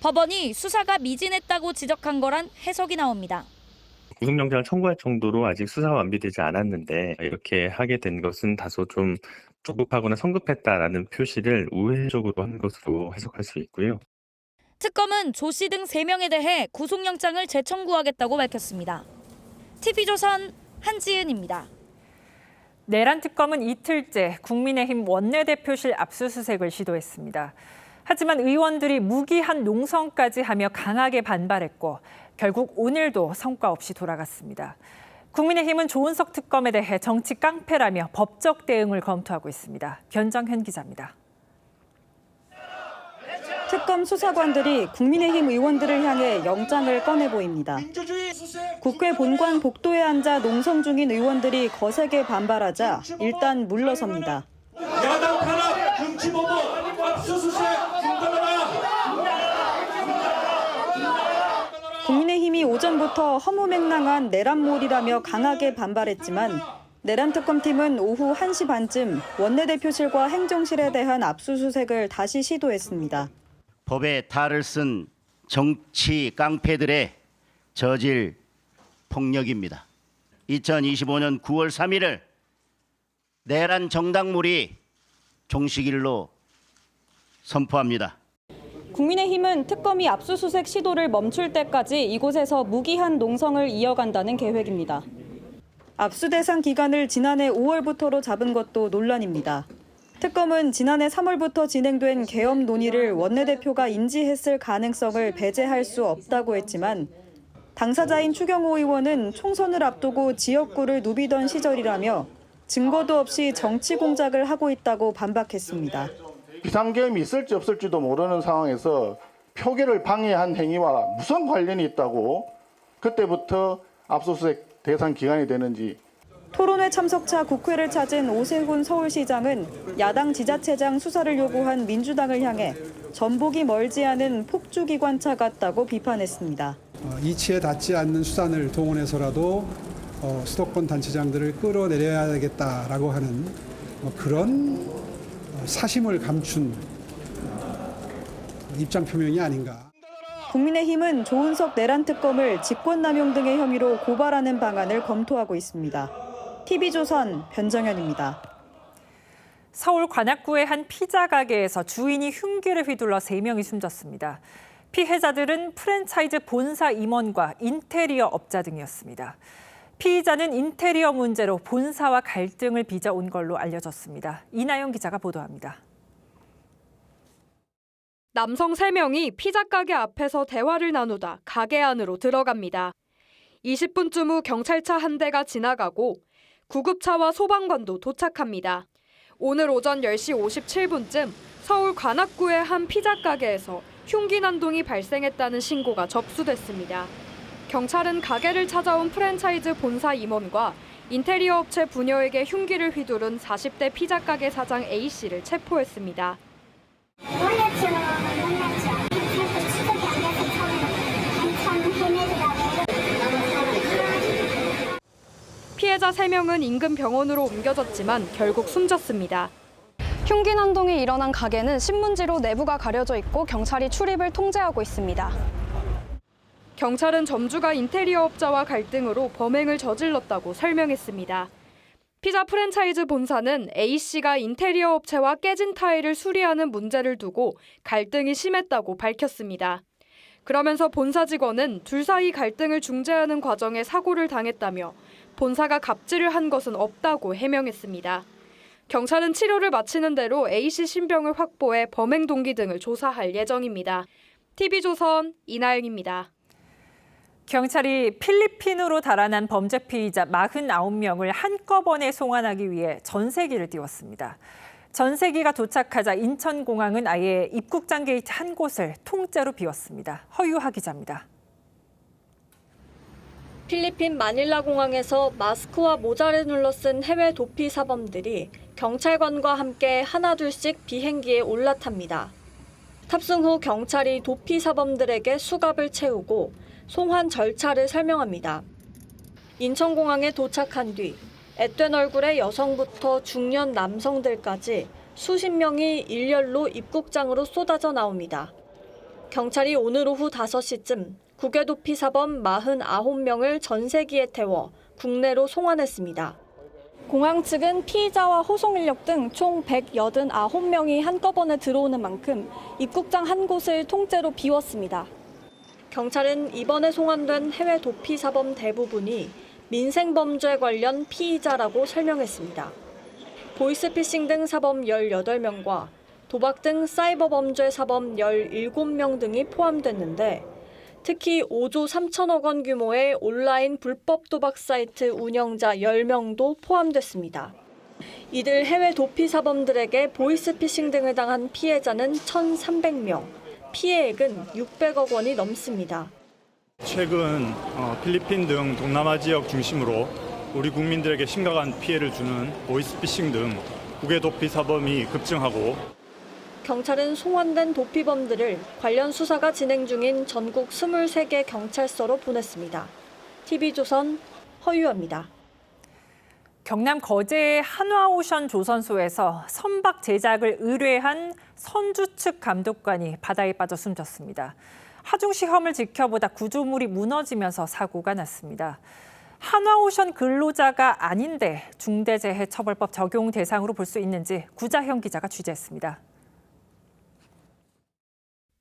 법원이 수사가 미진했다고 지적한 거란 해석이 나옵니다. 구속영장을 청구할 정도로 아직 수사가 완비되지 않았는데 이렇게 하게 된 것은 다소 좀 조급하거나 성급했다라는 표시를 우회적으로 한 것으로 해석할 수 있고요. 특검은 조 씨 등 3명에 대해 구속영장을 재청구하겠다고 밝혔습니다. TV조선 한지은입니다. 내란 특검은 이틀째 국민의힘 원내대표실 압수수색을 시도했습니다. 하지만 의원들이 무기한 농성까지 하며 강하게 반발했고 결국 오늘도 성과 없이 돌아갔습니다. 국민의힘은 조은석 특검에 대해 정치 깡패라며 법적 대응을 검토하고 있습니다. 변정현 기자입니다. 특검 수사관들이 국민의힘 의원들을 향해 영장을 꺼내 보입니다. 국회 본관 복도에 앉아 농성 중인 의원들이 거세게 반발하자 일단 물러섭니다. 야당 탄압 금지법원 압수수색 중단하라. 국민의힘이 오전부터 허무맹랑한 내란몰이라며 강하게 반발했지만 내란 특검팀은 오후 1시 반쯤 원내대표실과 행정실에 대한 압수수색을 다시 시도했습니다. 법에 탈을 쓴 정치 깡패들의 저질 폭력입니다. 2025년 9월 3일을 내란 정당몰이 종식일로 선포합니다. 국민의힘은 특검이 압수수색 시도를 멈출 때까지 이곳에서 무기한 농성을 이어간다는 계획입니다. 압수 대상 기간을 지난해 5월부터로 잡은 것도 논란입니다. 특검은 지난해 3월부터 진행된 계엄 논의를 원내대표가 인지했을 가능성을 배제할 수 없다고 했지만 당사자인 추경호 의원은 총선을 앞두고 지역구를 누비던 시절이라며 증거도 없이 정치 공작을 하고 있다고 반박했습니다. 비상계엄이 있을지 없을지도 모르는 상황에서 표결을 방해한 행위와 무슨 관련이 있다고 그때부터 압수수색 대상 기간이 되는지. 토론회 참석차 국회를 찾은 오세훈 서울시장은 야당 지자체장 수사를 요구한 민주당을 향해 전복이 멀지 않은 폭주기관차 같다고 비판했습니다. 이치에 닿지 않는 수단을 동원해서라도 수도권 단체장들을 끌어내려야겠다라고 하는 그런 사심을 감춘 입장 표명이 아닌가. 국민의힘은 조은석 내란 특검을 직권남용 등의 혐의로 고발하는 방안을 검토하고 있습니다. TV조선 변정현입니다. 서울 관악구의 한 피자 가게에서 주인이 흉기를 휘둘러 3명이 숨졌습니다. 피해자들은 프랜차이즈 본사 임원과 인테리어 업자 등이었습니다. 피의자는 인테리어 문제로 본사와 갈등을 빚어온 걸로 알려졌습니다. 이나영 기자가 보도합니다. 남성 3명이 피자 가게 앞에서 대화를 나누다 가게 안으로 들어갑니다. 20분쯤 후 경찰차 한 대가 지나가고 구급차와 소방관도 도착합니다. 오늘 오전 10시 57분쯤 서울 관악구의 한 피자 가게에서 흉기 난동이 발생했다는 신고가 접수됐습니다. 경찰은 가게를 찾아온 프랜차이즈 본사 임원과 인테리어 업체 부녀에게 흉기를 휘두른 40대 피자 가게 사장 A씨를 체포했습니다. 피해자 3명은 인근 병원으로 옮겨졌지만 결국 숨졌습니다. 흉기 난동이 일어난 가게는 신문지로 내부가 가려져 있고 경찰이 출입을 통제하고 있습니다. 경찰은 점주가 인테리어 업자와 갈등으로 범행을 저질렀다고 설명했습니다. 피자 프랜차이즈 본사는 A씨가 인테리어 업체와 깨진 타일을 수리하는 문제를 두고 갈등이 심했다고 밝혔습니다. 그러면서 본사 직원은 둘 사이 갈등을 중재하는 과정에 사고를 당했다며 본사가 갑질을 한 것은 없다고 해명했습니다. 경찰은 치료를 마치는 대로 A씨 신병을 확보해 범행 동기 등을 조사할 예정입니다. TV조선 이나영입니다. 경찰이 필리핀으로 달아난 범죄 피의자 49명을 한꺼번에 송환하기 위해 전세기를 띄웠습니다. 전세기가 도착하자 인천공항은 아예 입국장 게이트 한 곳을 통째로 비웠습니다. 허유하 기자입니다. 필리핀 마닐라 공항에서 마스크와 모자를 눌러쓴 해외 도피 사범들이 경찰관과 함께 하나둘씩 비행기에 올라탑니다. 탑승 후 경찰이 도피 사범들에게 수갑을 채우고 송환 절차를 설명합니다. 인천공항에 도착한 뒤 앳된 얼굴의 여성부터 중년 남성들까지 수십 명이 일렬로 입국장으로 쏟아져 나옵니다. 경찰이 오늘 오후 5시쯤 국외 도피 사범 49명을 전세기에 태워 국내로 송환했습니다. 공항 측은 피의자와 호송 인력 등 총 189명이 한꺼번에 들어오는 만큼 입국장 한 곳을 통째로 비웠습니다. 경찰은 이번에 송환된 해외 도피 사범 대부분이 민생범죄 관련 피의자라고 설명했습니다. 보이스피싱 등 사범 18명과 도박 등 사이버 범죄 사범 17명 등이 포함됐는데 특히 5조 3천억 원 규모의 온라인 불법 도박 사이트 운영자 10명도 포함됐습니다. 이들 해외 도피 사범들에게 보이스피싱 등을 당한 피해자는 1,300명, 피해액은 600억 원이 넘습니다. 최근 필리핀 등 동남아 지역 중심으로 우리 국민들에게 심각한 피해를 주는 보이스피싱 등 국외 도피 사범이 급증하고 경찰은 송환된 도피범들을 관련 수사가 진행 중인 전국 23개 경찰서로 보냈습니다. TV조선 허유아입니다. 경남 거제의 한화오션 조선소에서 선박 제작을 의뢰한 선주 측 감독관이 바다에 빠져 숨졌습니다. 하중 시험을 지켜보다 구조물이 무너지면서 사고가 났습니다. 한화오션 근로자가 아닌데 중대재해처벌법 적용 대상으로 볼 수 있는지 구자형 기자가 취재했습니다.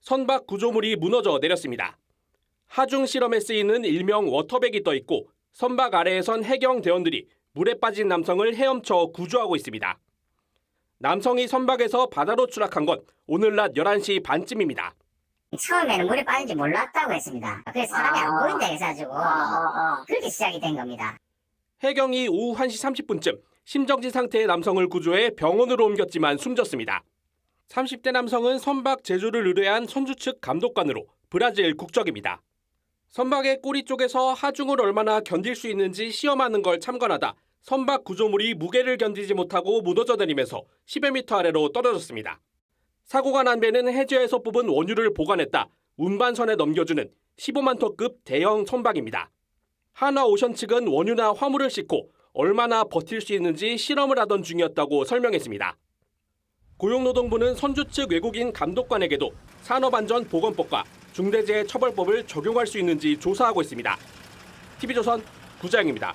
선박 구조물이 무너져 내렸습니다. 하중 실험에 쓰이는 일명 워터백이 떠 있고 선박 아래에선 해경 대원들이 물에 빠진 남성을 헤엄쳐 구조하고 있습니다. 남성이 선박에서 바다로 추락한 건 오늘 낮 11시 반쯤입니다. 처음에는 물에 빠진지 몰랐다고 했습니다. 그래서 사람이 안 보인다 해가지고 그렇게 시작이 된 겁니다. 해경이 오후 1시 30분쯤 심정지 상태의 남성을 구조해 병원으로 옮겼지만 숨졌습니다. 30대 남성은 선박 제조를 의뢰한 선주 측 감독관으로 브라질 국적입니다. 선박의 꼬리 쪽에서 하중을 얼마나 견딜 수 있는지 시험하는 걸 참관하다 선박 구조물이 무게를 견디지 못하고 무너져 내리면서 10여 미터 아래로 떨어졌습니다. 사고가 난 배는 해저에서 뽑은 원유를 보관했다 운반선에 넘겨주는 15만 톤급 대형 선박입니다. 한화오션 측은 원유나 화물을 싣고 얼마나 버틸 수 있는지 실험을 하던 중이었다고 설명했습니다. 고용노동부는 선주 측 외국인 감독관에게도 산업안전보건법과 중대재해처벌법을 적용할 수 있는지 조사하고 있습니다. TV조선 구자영입니다.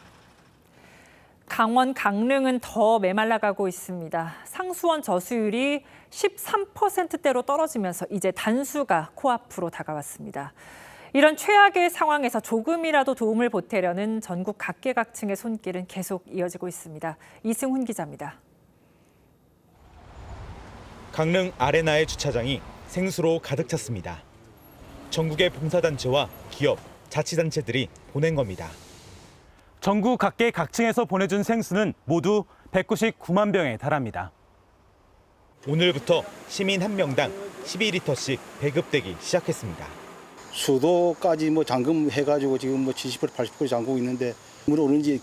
강원 강릉은 더 메말라가고 있습니다. 상수원 저수율이 13%대로 떨어지면서 이제 단수가 코앞으로 다가왔습니다. 이런 최악의 상황에서 조금이라도 도움을 보태려는 전국 각계각층의 손길은 계속 이어지고 있습니다. 이승훈 기자입니다. 강릉 아레나의 주차장이 생수로 가득 찼습니다. 전국의 봉사단체와 기업, 자치단체들이 보낸 겁니다. 전국 각계각층에서 보내준 생수는 모두 199만 병에 달합니다. 오늘부터 시민 한 명당 12리터씩 배급되기 시작했습니다. 수도까지 잠금해가지고 지금 70% 80% 잠그고 있는데 물 오는지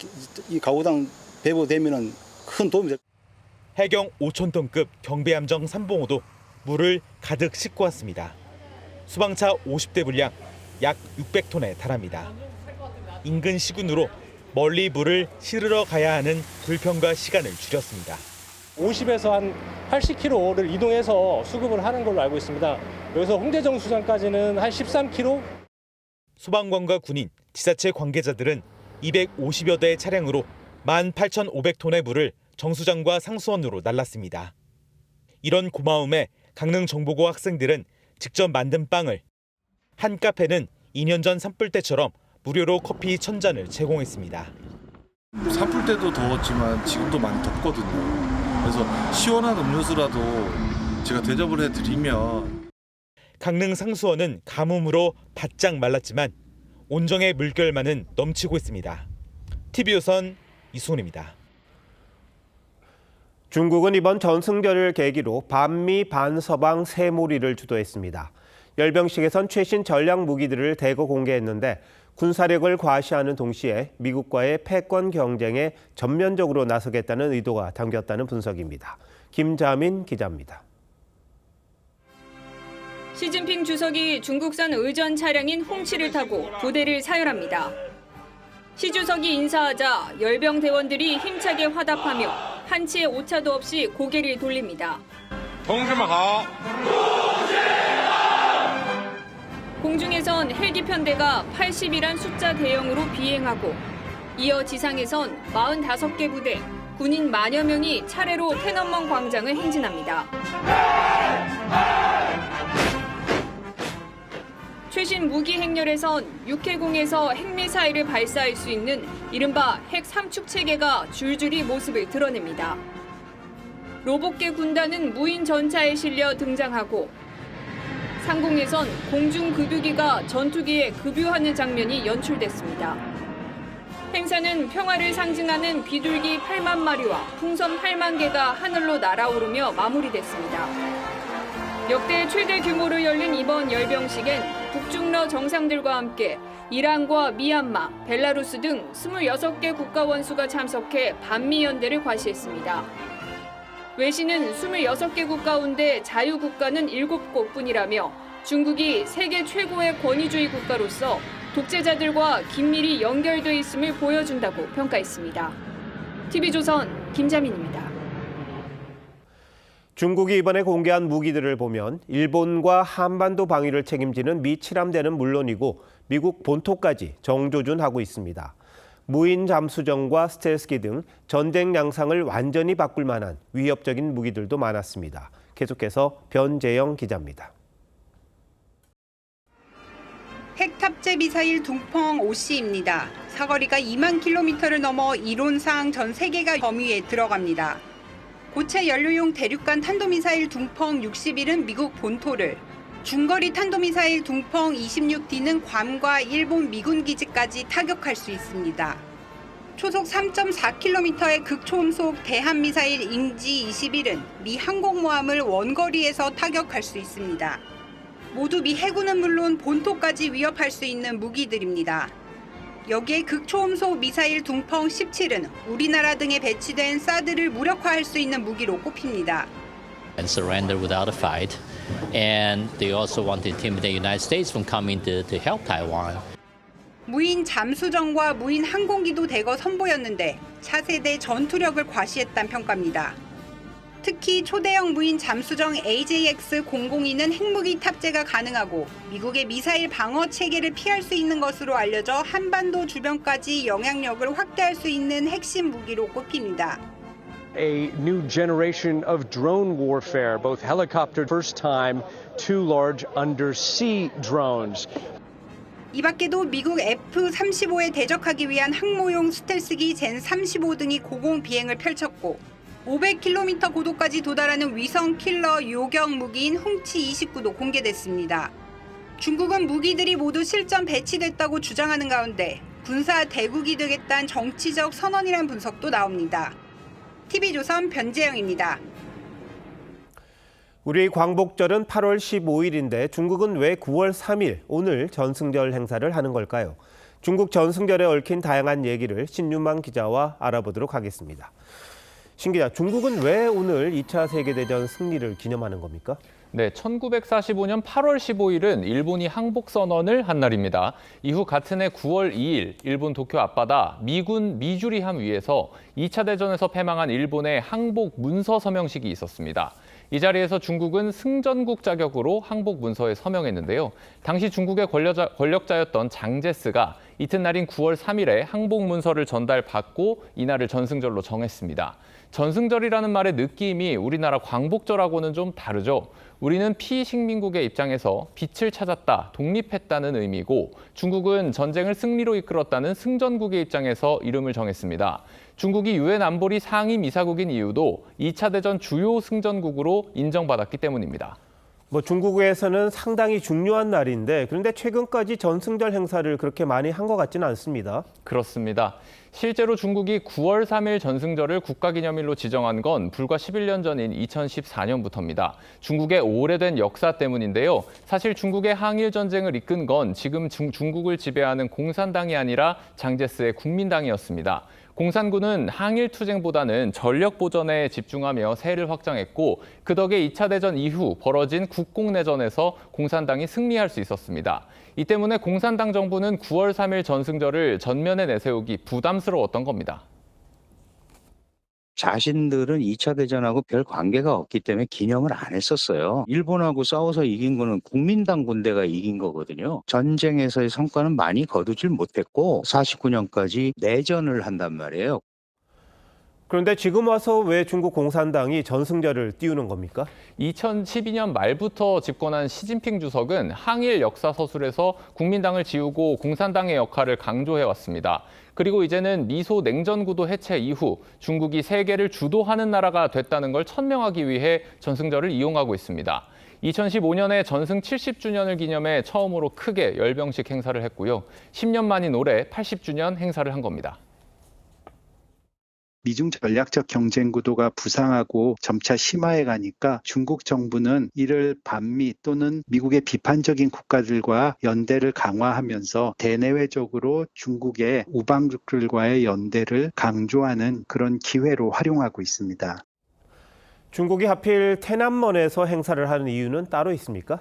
이 가구당 배부되면은 큰 도움이 될. 해경 5,000톤급 경배함정 삼봉호도 물을 가득 싣고 왔습니다. 수방차 50대 분량 약 600톤에 달합니다. 인근 시군으로 멀리 물을 실으러 가야 하는 불편과 시간을 줄였습니다. 50에서 한 80km를 이동해서 수급을 하는 걸로 알고 있습니다. 여기서 홍대정수장까지는 한 13km. 소방관과 군인, 지자체 관계자들은 250여 대의 차량으로 18,500톤의 물을 정수장과 상수원으로 날랐습니다. 이런 고마움에 강릉정보고 학생들은 직접 만든 빵을, 한 카페는 2년 전 산불 때처럼 무료로 커피 1,000잔을 제공했습니다. 산불 때도 더웠지만 지금도 많이 덥거든요. 그래서 시원한 음료수라도 제가 대접을 해드리면. 강릉 상수원은 가뭄으로 바짝 말랐지만 온정의 물결만은 넘치고 있습니다. TV조선 이승훈입니다. 중국은 이번 전승절을 계기로 반미 반서방 세몰이를 주도했습니다. 열병식에선 최신 전략 무기들을 대거 공개했는데 군사력을 과시하는 동시에 미국과의 패권 경쟁에 전면적으로 나서겠다는 의도가 담겼다는 분석입니다. 김자민 기자입니다. 시진핑 주석이 중국산 의전 차량인 홍치를 타고 부대를 사열합니다. 시 주석이 인사하자 열병 대원들이 힘차게 화답하며 한치의 오차도 없이 고개를 돌립니다. 공중에선 헬기 편대가 80이란 숫자 대형으로 비행하고 이어 지상에선 45개 부대, 군인 만여 명이 차례로天安門 광장을 행진합니다. 최신 무기 행렬에선 육해공에서 핵미사일을 발사할 수 있는 이른바 핵 삼축 체계가 줄줄이 모습을 드러냅니다. 로봇계 군단은 무인 전차에 실려 등장하고 상공에선 공중급유기가 전투기에 급유하는 장면이 연출됐습니다. 행사는 평화를 상징하는 비둘기 8만 마리와 풍선 8만 개가 하늘로 날아오르며 마무리됐습니다. 역대 최대 규모로 열린 이번 열병식엔 북중러 정상들과 함께 이란과 미얀마, 벨라루스 등 26개 국가 원수가 참석해 반미연대를 과시했습니다. 외신은 26개국 가운데 자유국가는 7곳뿐이라며 중국이 세계 최고의 권위주의 국가로서 독재자들과 긴밀히 연결돼 있음을 보여준다고 평가했습니다. TV조선 김자민입니다. 중국이 이번에 공개한 무기들을 보면 일본과 한반도 방위를 책임지는 미 칠함대는 물론이고 미국 본토까지 정조준하고 있습니다. 무인 잠수정과 스텔스기 등 전쟁 양상을 완전히 바꿀 만한 위협적인 무기들도 많았습니다. 계속해서 변재영 기자입니다. 핵 탑재 미사일 둥펑 OC입니다. 사거리가 2만 킬로미터를 넘어 이론상 전 세계가 범위에 들어갑니다. 고체 연료용 대륙간 탄도미사일 둥펑 61은 미국 본토를, 중거리 탄도미사일 둥펑 26D는 괌과 일본 미군 기지까지 타격할 수 있습니다. 초속 3.4km의 극초음속 대한미사일 잉지 21은 미 항공모함을 원거리에서 타격할 수 있습니다. 모두 미 해군은 물론 본토까지 위협할 수 있는 무기들입니다. 여기에 극초음속 미사일 둥펑 17은 우리나라 등에 배치된 사드를 무력화할 수 있는 무기로 꼽힙니다. And surrender without a fight, and they also want to intimidate the United States from coming to help Taiwan. 무인 잠수정과 무인 항공기도 대거 선보였는데 차세대 전투력을 과시했다는 평가입니다. 특히 초대형 무인 잠수정 AJX-002는 핵무기 탑재가 가능하고 미국의 미사일 방어 체계를 피할 수 있는 것으로 알려져 한반도 주변까지 영향력을 확대할 수 있는 핵심 무기로 꼽힙니다. A new generation of drone warfare, both helicopter, first time, two large undersea drones. 이 밖에도 미국 F-35에 대적하기 위한 항모용 스텔스기 젠-35 등이 고공 비행을 펼쳤고 500km 고도까지 도달하는 위성 킬러 요격 무기인 훔치-29도 공개됐습니다. 중국은 무기들이 모두 실전 배치됐다고 주장하는 가운데 군사 대국이 되겠다는 정치적 선언이란 분석도 나옵니다. TV조선 변재영입니다. 우리 광복절은 8월 15일인데 중국은 왜 9월 3일 오늘 전승절 행사를 하는 걸까요? 중국 전승절에 얽힌 다양한 얘기를 신윤만 기자와 알아보도록 하겠습니다. 신 기자, 중국은 왜 오늘 2차 세계대전 승리를 기념하는 겁니까? 네, 1945년 8월 15일은 일본이 항복선언을 한 날입니다. 이후 같은 해 9월 2일 일본 도쿄 앞바다 미군 미주리함 위에서 2차 대전에서 패망한 일본의 항복 문서 서명식이 있었습니다. 이 자리에서 중국은 승전국 자격으로 항복 문서에 서명했는데요. 당시 중국의 권력자였던 장제스가 이튿날인 9월 3일에 항복 문서를 전달받고 이날을 전승절로 정했습니다. 전승절이라는 말의 느낌이 우리나라 광복절하고는 좀 다르죠. 우리는 피식민국의 입장에서 빛을 찾았다, 독립했다는 의미고 중국은 전쟁을 승리로 이끌었다는 승전국의 입장에서 이름을 정했습니다. 중국이 유엔 안보리 상임이사국인 이유도 2차 대전 주요 승전국으로 인정받았기 때문입니다. 중국에서는 상당히 중요한 날인데 그런데 최근까지 전승절 행사를 그렇게 많이 한 것 같지는 않습니다. 그렇습니다. 실제로 중국이 9월 3일 전승절을 국가기념일로 지정한 건 불과 11년 전인 2014년부터입니다. 중국의 오래된 역사 때문인데요. 사실 중국의 항일 전쟁을 이끈 건 지금 중국을 지배하는 공산당이 아니라 장제스의 국민당이었습니다. 공산군은 항일 투쟁보다는 전력 보전에 집중하며 세를 확장했고 그 덕에 2차 대전 이후 벌어진 국공내전에서 공산당이 승리할 수 있었습니다. 이 때문에 공산당 정부는 9월 3일 전승절을 전면에 내세우기 부담스러웠던 겁니다. 자신들은 2차 대전하고 별 관계가 없기 때문에 기념을 안 했었어요. 일본하고 싸워서 이긴 거는 국민당 군대가 이긴 거거든요. 전쟁에서의 성과는 많이 거두질 못했고 49년까지 내전을 한단 말이에요. 그런데 지금 와서 왜 중국 공산당이 전승절을 띄우는 겁니까? 2012년 말부터 집권한 시진핑 주석은 항일 역사 서술에서 국민당을 지우고 공산당의 역할을 강조해왔습니다. 그리고 이제는 미소 냉전구도 해체 이후 중국이 세계를 주도하는 나라가 됐다는 걸 천명하기 위해 전승절을 이용하고 있습니다. 2015년에 전승 70주년을 기념해 처음으로 크게 열병식 행사를 했고요. 10년 만인 올해 80주년 행사를 한 겁니다. 미중 전략적 경쟁 구도가 부상하고 점차 심화해 가니까 중국 정부는 이를 반미 또는 미국의 비판적인 국가들과 연대를 강화하면서 대내외적으로 중국의 우방국들과의 연대를 강조하는 그런 기회로 활용하고 있습니다. 중국이 하필天安門에서 행사를 하는 이유는 따로 있습니까?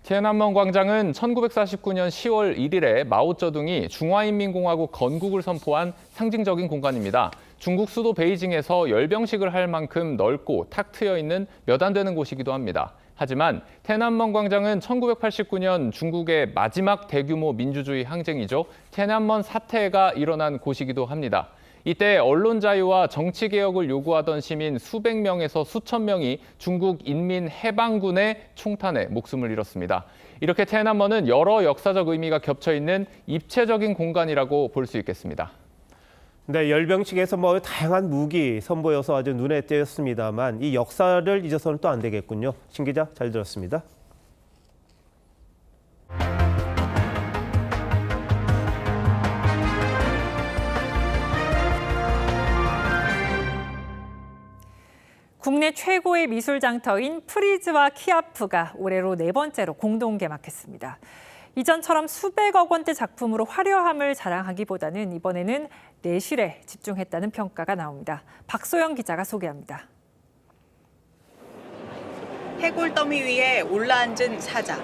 天安門 광장은 1949년 10월 1일에 마오쩌둥이 중화인민공화국 건국을 선포한 상징적인 공간입니다. 중국 수도 베이징에서 열병식을 할 만큼 넓고 탁 트여 있는 몇 안 되는 곳이기도 합니다. 하지만天安門 광장은 1989년 중국의 마지막 대규모 민주주의 항쟁이죠.天安門사태가 일어난 곳이기도 합니다. 이때 언론 자유와 정치 개혁을 요구하던 시민 수백 명에서 수천 명이 중국 인민해방군의 총탄에 목숨을 잃었습니다. 이렇게天安門은 여러 역사적 의미가 겹쳐 있는 입체적인 공간이라고 볼 수 있겠습니다. 네, 열병식에서 다양한 무기 선보여서 아주 눈에 띄었습니다만 이 역사를 잊어서는 또 안 되겠군요. 신 기자, 잘 들었습니다. 국내 최고의 미술 장터인 프리즈와 키아프가 올해로 4번째로 공동 개막했습니다. 이전처럼 수백억 원대 작품으로 화려함을 자랑하기보다는 이번에는 내실에 집중했다는 평가가 나옵니다. 박소영 기자가 소개합니다. 해골 더미 위에 올라앉은 사자.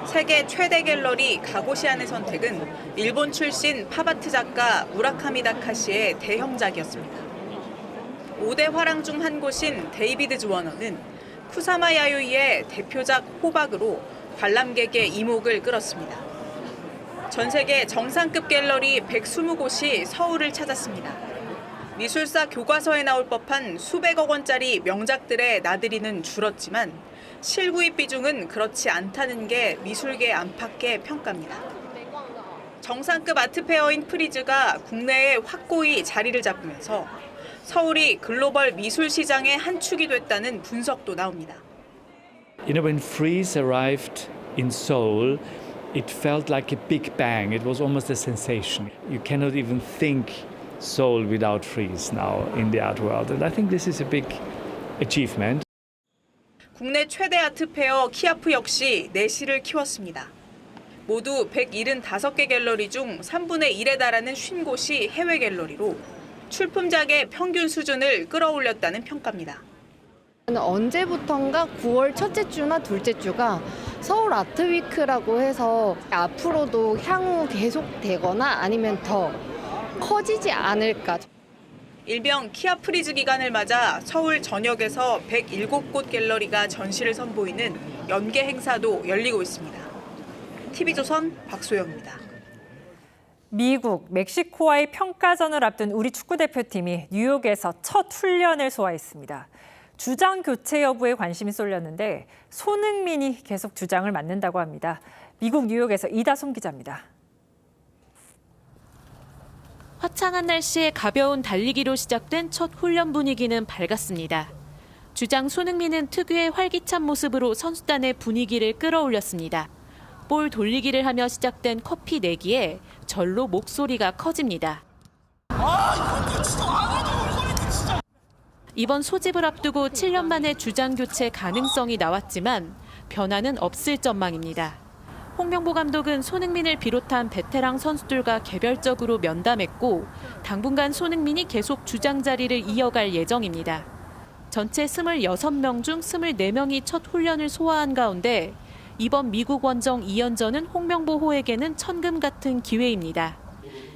세계 최대 갤러리 가고시안의 선택은 일본 출신 팝아트 작가 무라카미 다카시의 대형작이었습니다. 5대 화랑 중 한 곳인 데이비드 주워너는 쿠사마 야요이의 대표작 호박으로 관람객의 이목을 끌었습니다. 전 세계 정상급 갤러리 120곳이 서울을 찾았습니다. 미술사 교과서에 나올 법한 수백억 원짜리 명작들의 나들이는 줄었지만 실구입 비중은 그렇지 않다는 게 미술계 안팎의 평가입니다. 정상급 아트페어인 프리즈가 국내에 확고히 자리를 잡으면서 서울이 글로벌 미술 시장의 한 축이 됐다는 분석도 나옵니다. You know, when Frieze arrived in Seoul, it felt like a big bang. It was almost a sensation. You cannot even think Seoul without Frieze now in the art world. And I think this is a big achievement. 국내 최대 아트페어 키아프 역시 내실을 키웠습니다. 모두 175개 갤러리 중 3분의 1에 달하는 50곳이 해외 갤러리로 출품작의 평균 수준을 끌어올렸다는 평가입니다. 언제부턴가 9월 첫째 주나 둘째 주가 서울 아트위크라고 해서 앞으로도 향후 계속되거나 아니면 더 커지지 않을까. 일명 키아프리즈 기간을 맞아 서울 전역에서 107곳 갤러리가 전시를 선보이는 연계 행사도 열리고 있습니다. TV조선 박소영입니다. 미국, 멕시코와의 평가전을 앞둔 우리 축구대표팀이 뉴욕에서 첫 훈련을 소화했습니다. 주장 교체 여부에 관심이 쏠렸는데 손흥민이 계속 주장을 맡는다고 합니다. 미국 뉴욕에서 이다솜 기자입니다. 화창한 날씨에 가벼운 달리기로 시작된 첫 훈련 분위기는 밝았습니다. 주장 손흥민은 특유의 활기찬 모습으로 선수단의 분위기를 끌어올렸습니다. 볼 돌리기를 하며 시작된 커피 내기에 절로 목소리가 커집니다. 이번 소집을 앞두고 7년 만에 주장 교체 가능성이 나왔지만 변화는 없을 전망입니다. 홍명보 감독은 손흥민을 비롯한 베테랑 선수들과 개별적으로 면담했고 당분간 손흥민이 계속 주장 자리를 이어갈 예정입니다. 전체 26명 중 24명이 첫 훈련을 소화한 가운데 이번 미국 원정 2연전은 홍명보 호에게는 천금 같은 기회입니다.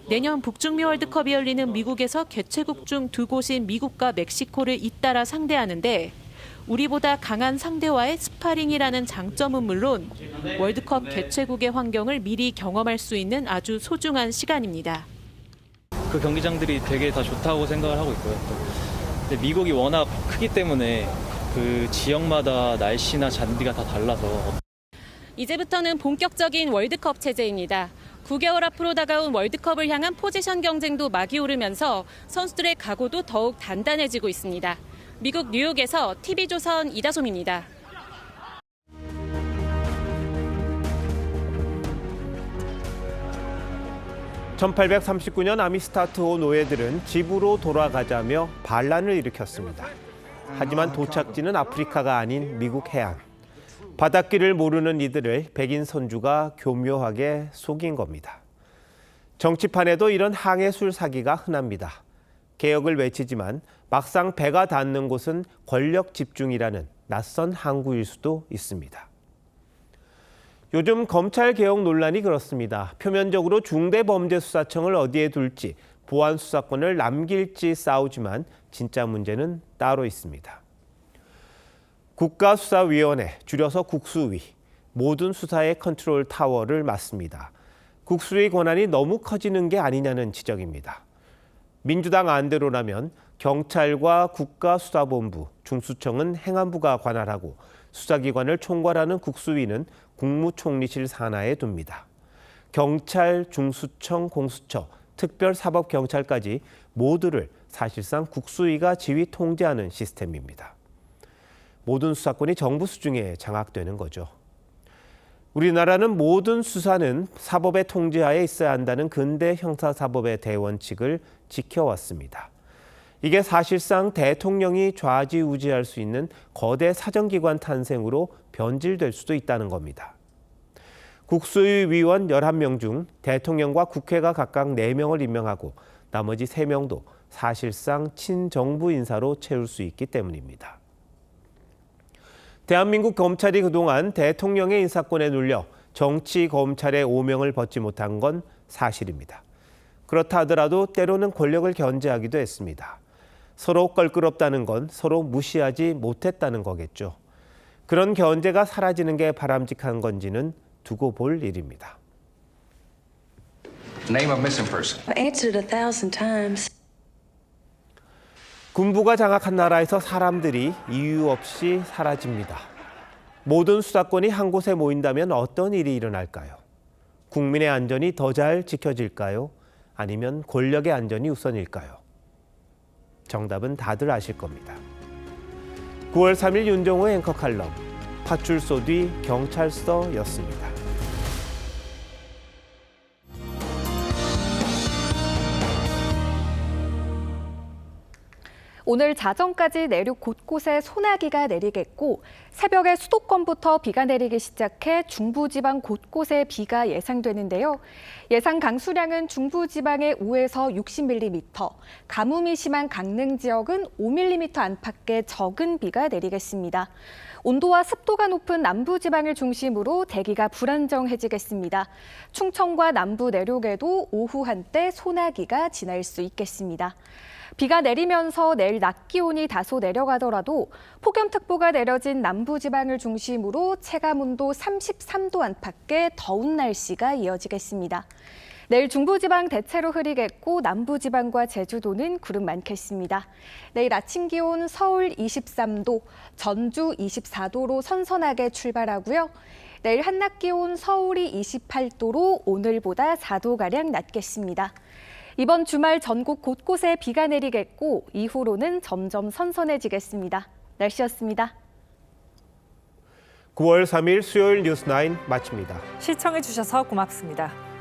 내년 북중미 월드컵이 열리는 미국에서 개최국 중 두 곳인 미국과 멕시코를 잇따라 상대하는데 우리보다 강한 상대와의 스파링이라는 장점은 물론 월드컵 개최국의 환경을 미리 경험할 수 있는 아주 소중한 시간입니다. 그 경기장들이 되게 다 좋다고 생각을 하고 있고요. 근데 미국이 워낙 크기 때문에 그 지역마다 날씨나 잔디가 다 달라서 이제부터는 본격적인 월드컵 체제입니다. 9개월 앞으로 다가온 월드컵을 향한 포지션 경쟁도 막이 오르면서 선수들의 각오도 더욱 단단해지고 있습니다. 미국 뉴욕에서 TV조선 이다솜입니다. (1839년) 아미스타트호 노예들은 집으로 돌아가자며 반란을 일으켰습니다. 하지만 도착지는 아프리카가 아닌 미국 해안. 바닷길을 모르는 이들을 백인 선주가 교묘하게 속인 겁니다. 정치판에도 이런 항해술 사기가 흔합니다. 개혁을 외치지만 막상 배가 닿는 곳은 권력 집중이라는 낯선 항구일 수도 있습니다. 요즘 검찰 개혁 논란이 그렇습니다. 표면적으로 중대범죄수사청을 어디에 둘지, 보안수사권을 남길지 싸우지만 진짜 문제는 따로 있습니다. 국가수사위원회, 줄여서 국수위, 모든 수사의 컨트롤 타워를 맡습니다. 국수위 권한이 너무 커지는 게 아니냐는 지적입니다. 민주당 안대로라면 경찰과 국가수사본부, 중수청은 행안부가 관할하고 수사기관을 총괄하는 국수위는 국무총리실 산하에 둡니다. 경찰, 중수청, 공수처, 특별사법경찰까지 모두를 사실상 국수위가 지휘 통제하는 시스템입니다. 모든 수사권이 정부 수중에 장악되는 거죠. 우리나라는 모든 수사는 사법의 통제하에 있어야 한다는 근대 형사사법의 대원칙을 지켜왔습니다. 이게 사실상 대통령이 좌지우지할 수 있는 거대 사정기관 탄생으로 변질될 수도 있다는 겁니다. 국수위 위원 11명 중 대통령과 국회가 각각 4명을 임명하고 나머지 3명도 사실상 친정부 인사로 채울 수 있기 때문입니다. 대한민국 검찰이 그동안 대통령의 인사권에 눌려 정치, 검찰의 오명을 벗지 못한 건 사실입니다. 그렇다 하더라도 때로는 권력을 견제하기도 했습니다. 서로 껄끄럽다는 건 서로 무시하지 못했다는 거겠죠. 그런 견제가 사라지는 게 바람직한 건지는 두고 볼 일입니다. Name of missing person. I answered it 1,000 times. 군부가 장악한 나라에서 사람들이 이유 없이 사라집니다. 모든 수사권이 한 곳에 모인다면 어떤 일이 일어날까요? 국민의 안전이 더 잘 지켜질까요? 아니면 권력의 안전이 우선일까요? 정답은 다들 아실 겁니다. 9월 3일 윤정호의 앵커 칼럼, 파출소 뒤 경찰서였습니다. 오늘 자정까지 내륙 곳곳에 소나기가 내리겠고 새벽에 수도권부터 비가 내리기 시작해 중부지방 곳곳에 비가 예상되는데요. 예상 강수량은 중부지방의 5에서 60mm, 가뭄이 심한 강릉 지역은 5mm 안팎의 적은 비가 내리겠습니다. 온도와 습도가 높은 남부지방을 중심으로 대기가 불안정해지겠습니다. 충청과 남부 내륙에도 오후 한때 소나기가 지날 수 있겠습니다. 비가 내리면서 내일 낮 기온이 다소 내려가더라도 폭염특보가 내려진 남부지방을 중심으로 체감온도 33도 안팎의 더운 날씨가 이어지겠습니다. 내일 중부지방 대체로 흐리겠고 남부지방과 제주도는 구름 많겠습니다. 내일 아침 기온 서울 23도, 전주 24도로 선선하게 출발하고요. 내일 한낮 기온 서울이 28도로 오늘보다 4도가량 낮겠습니다. 이번 주말 전국 곳곳에 비가 내리겠고 이후로는 점점 선선해지겠습니다. 날씨였습니다. 9월 3일 수요일 뉴스9 마칩니다. 시청해주셔서 고맙습니다.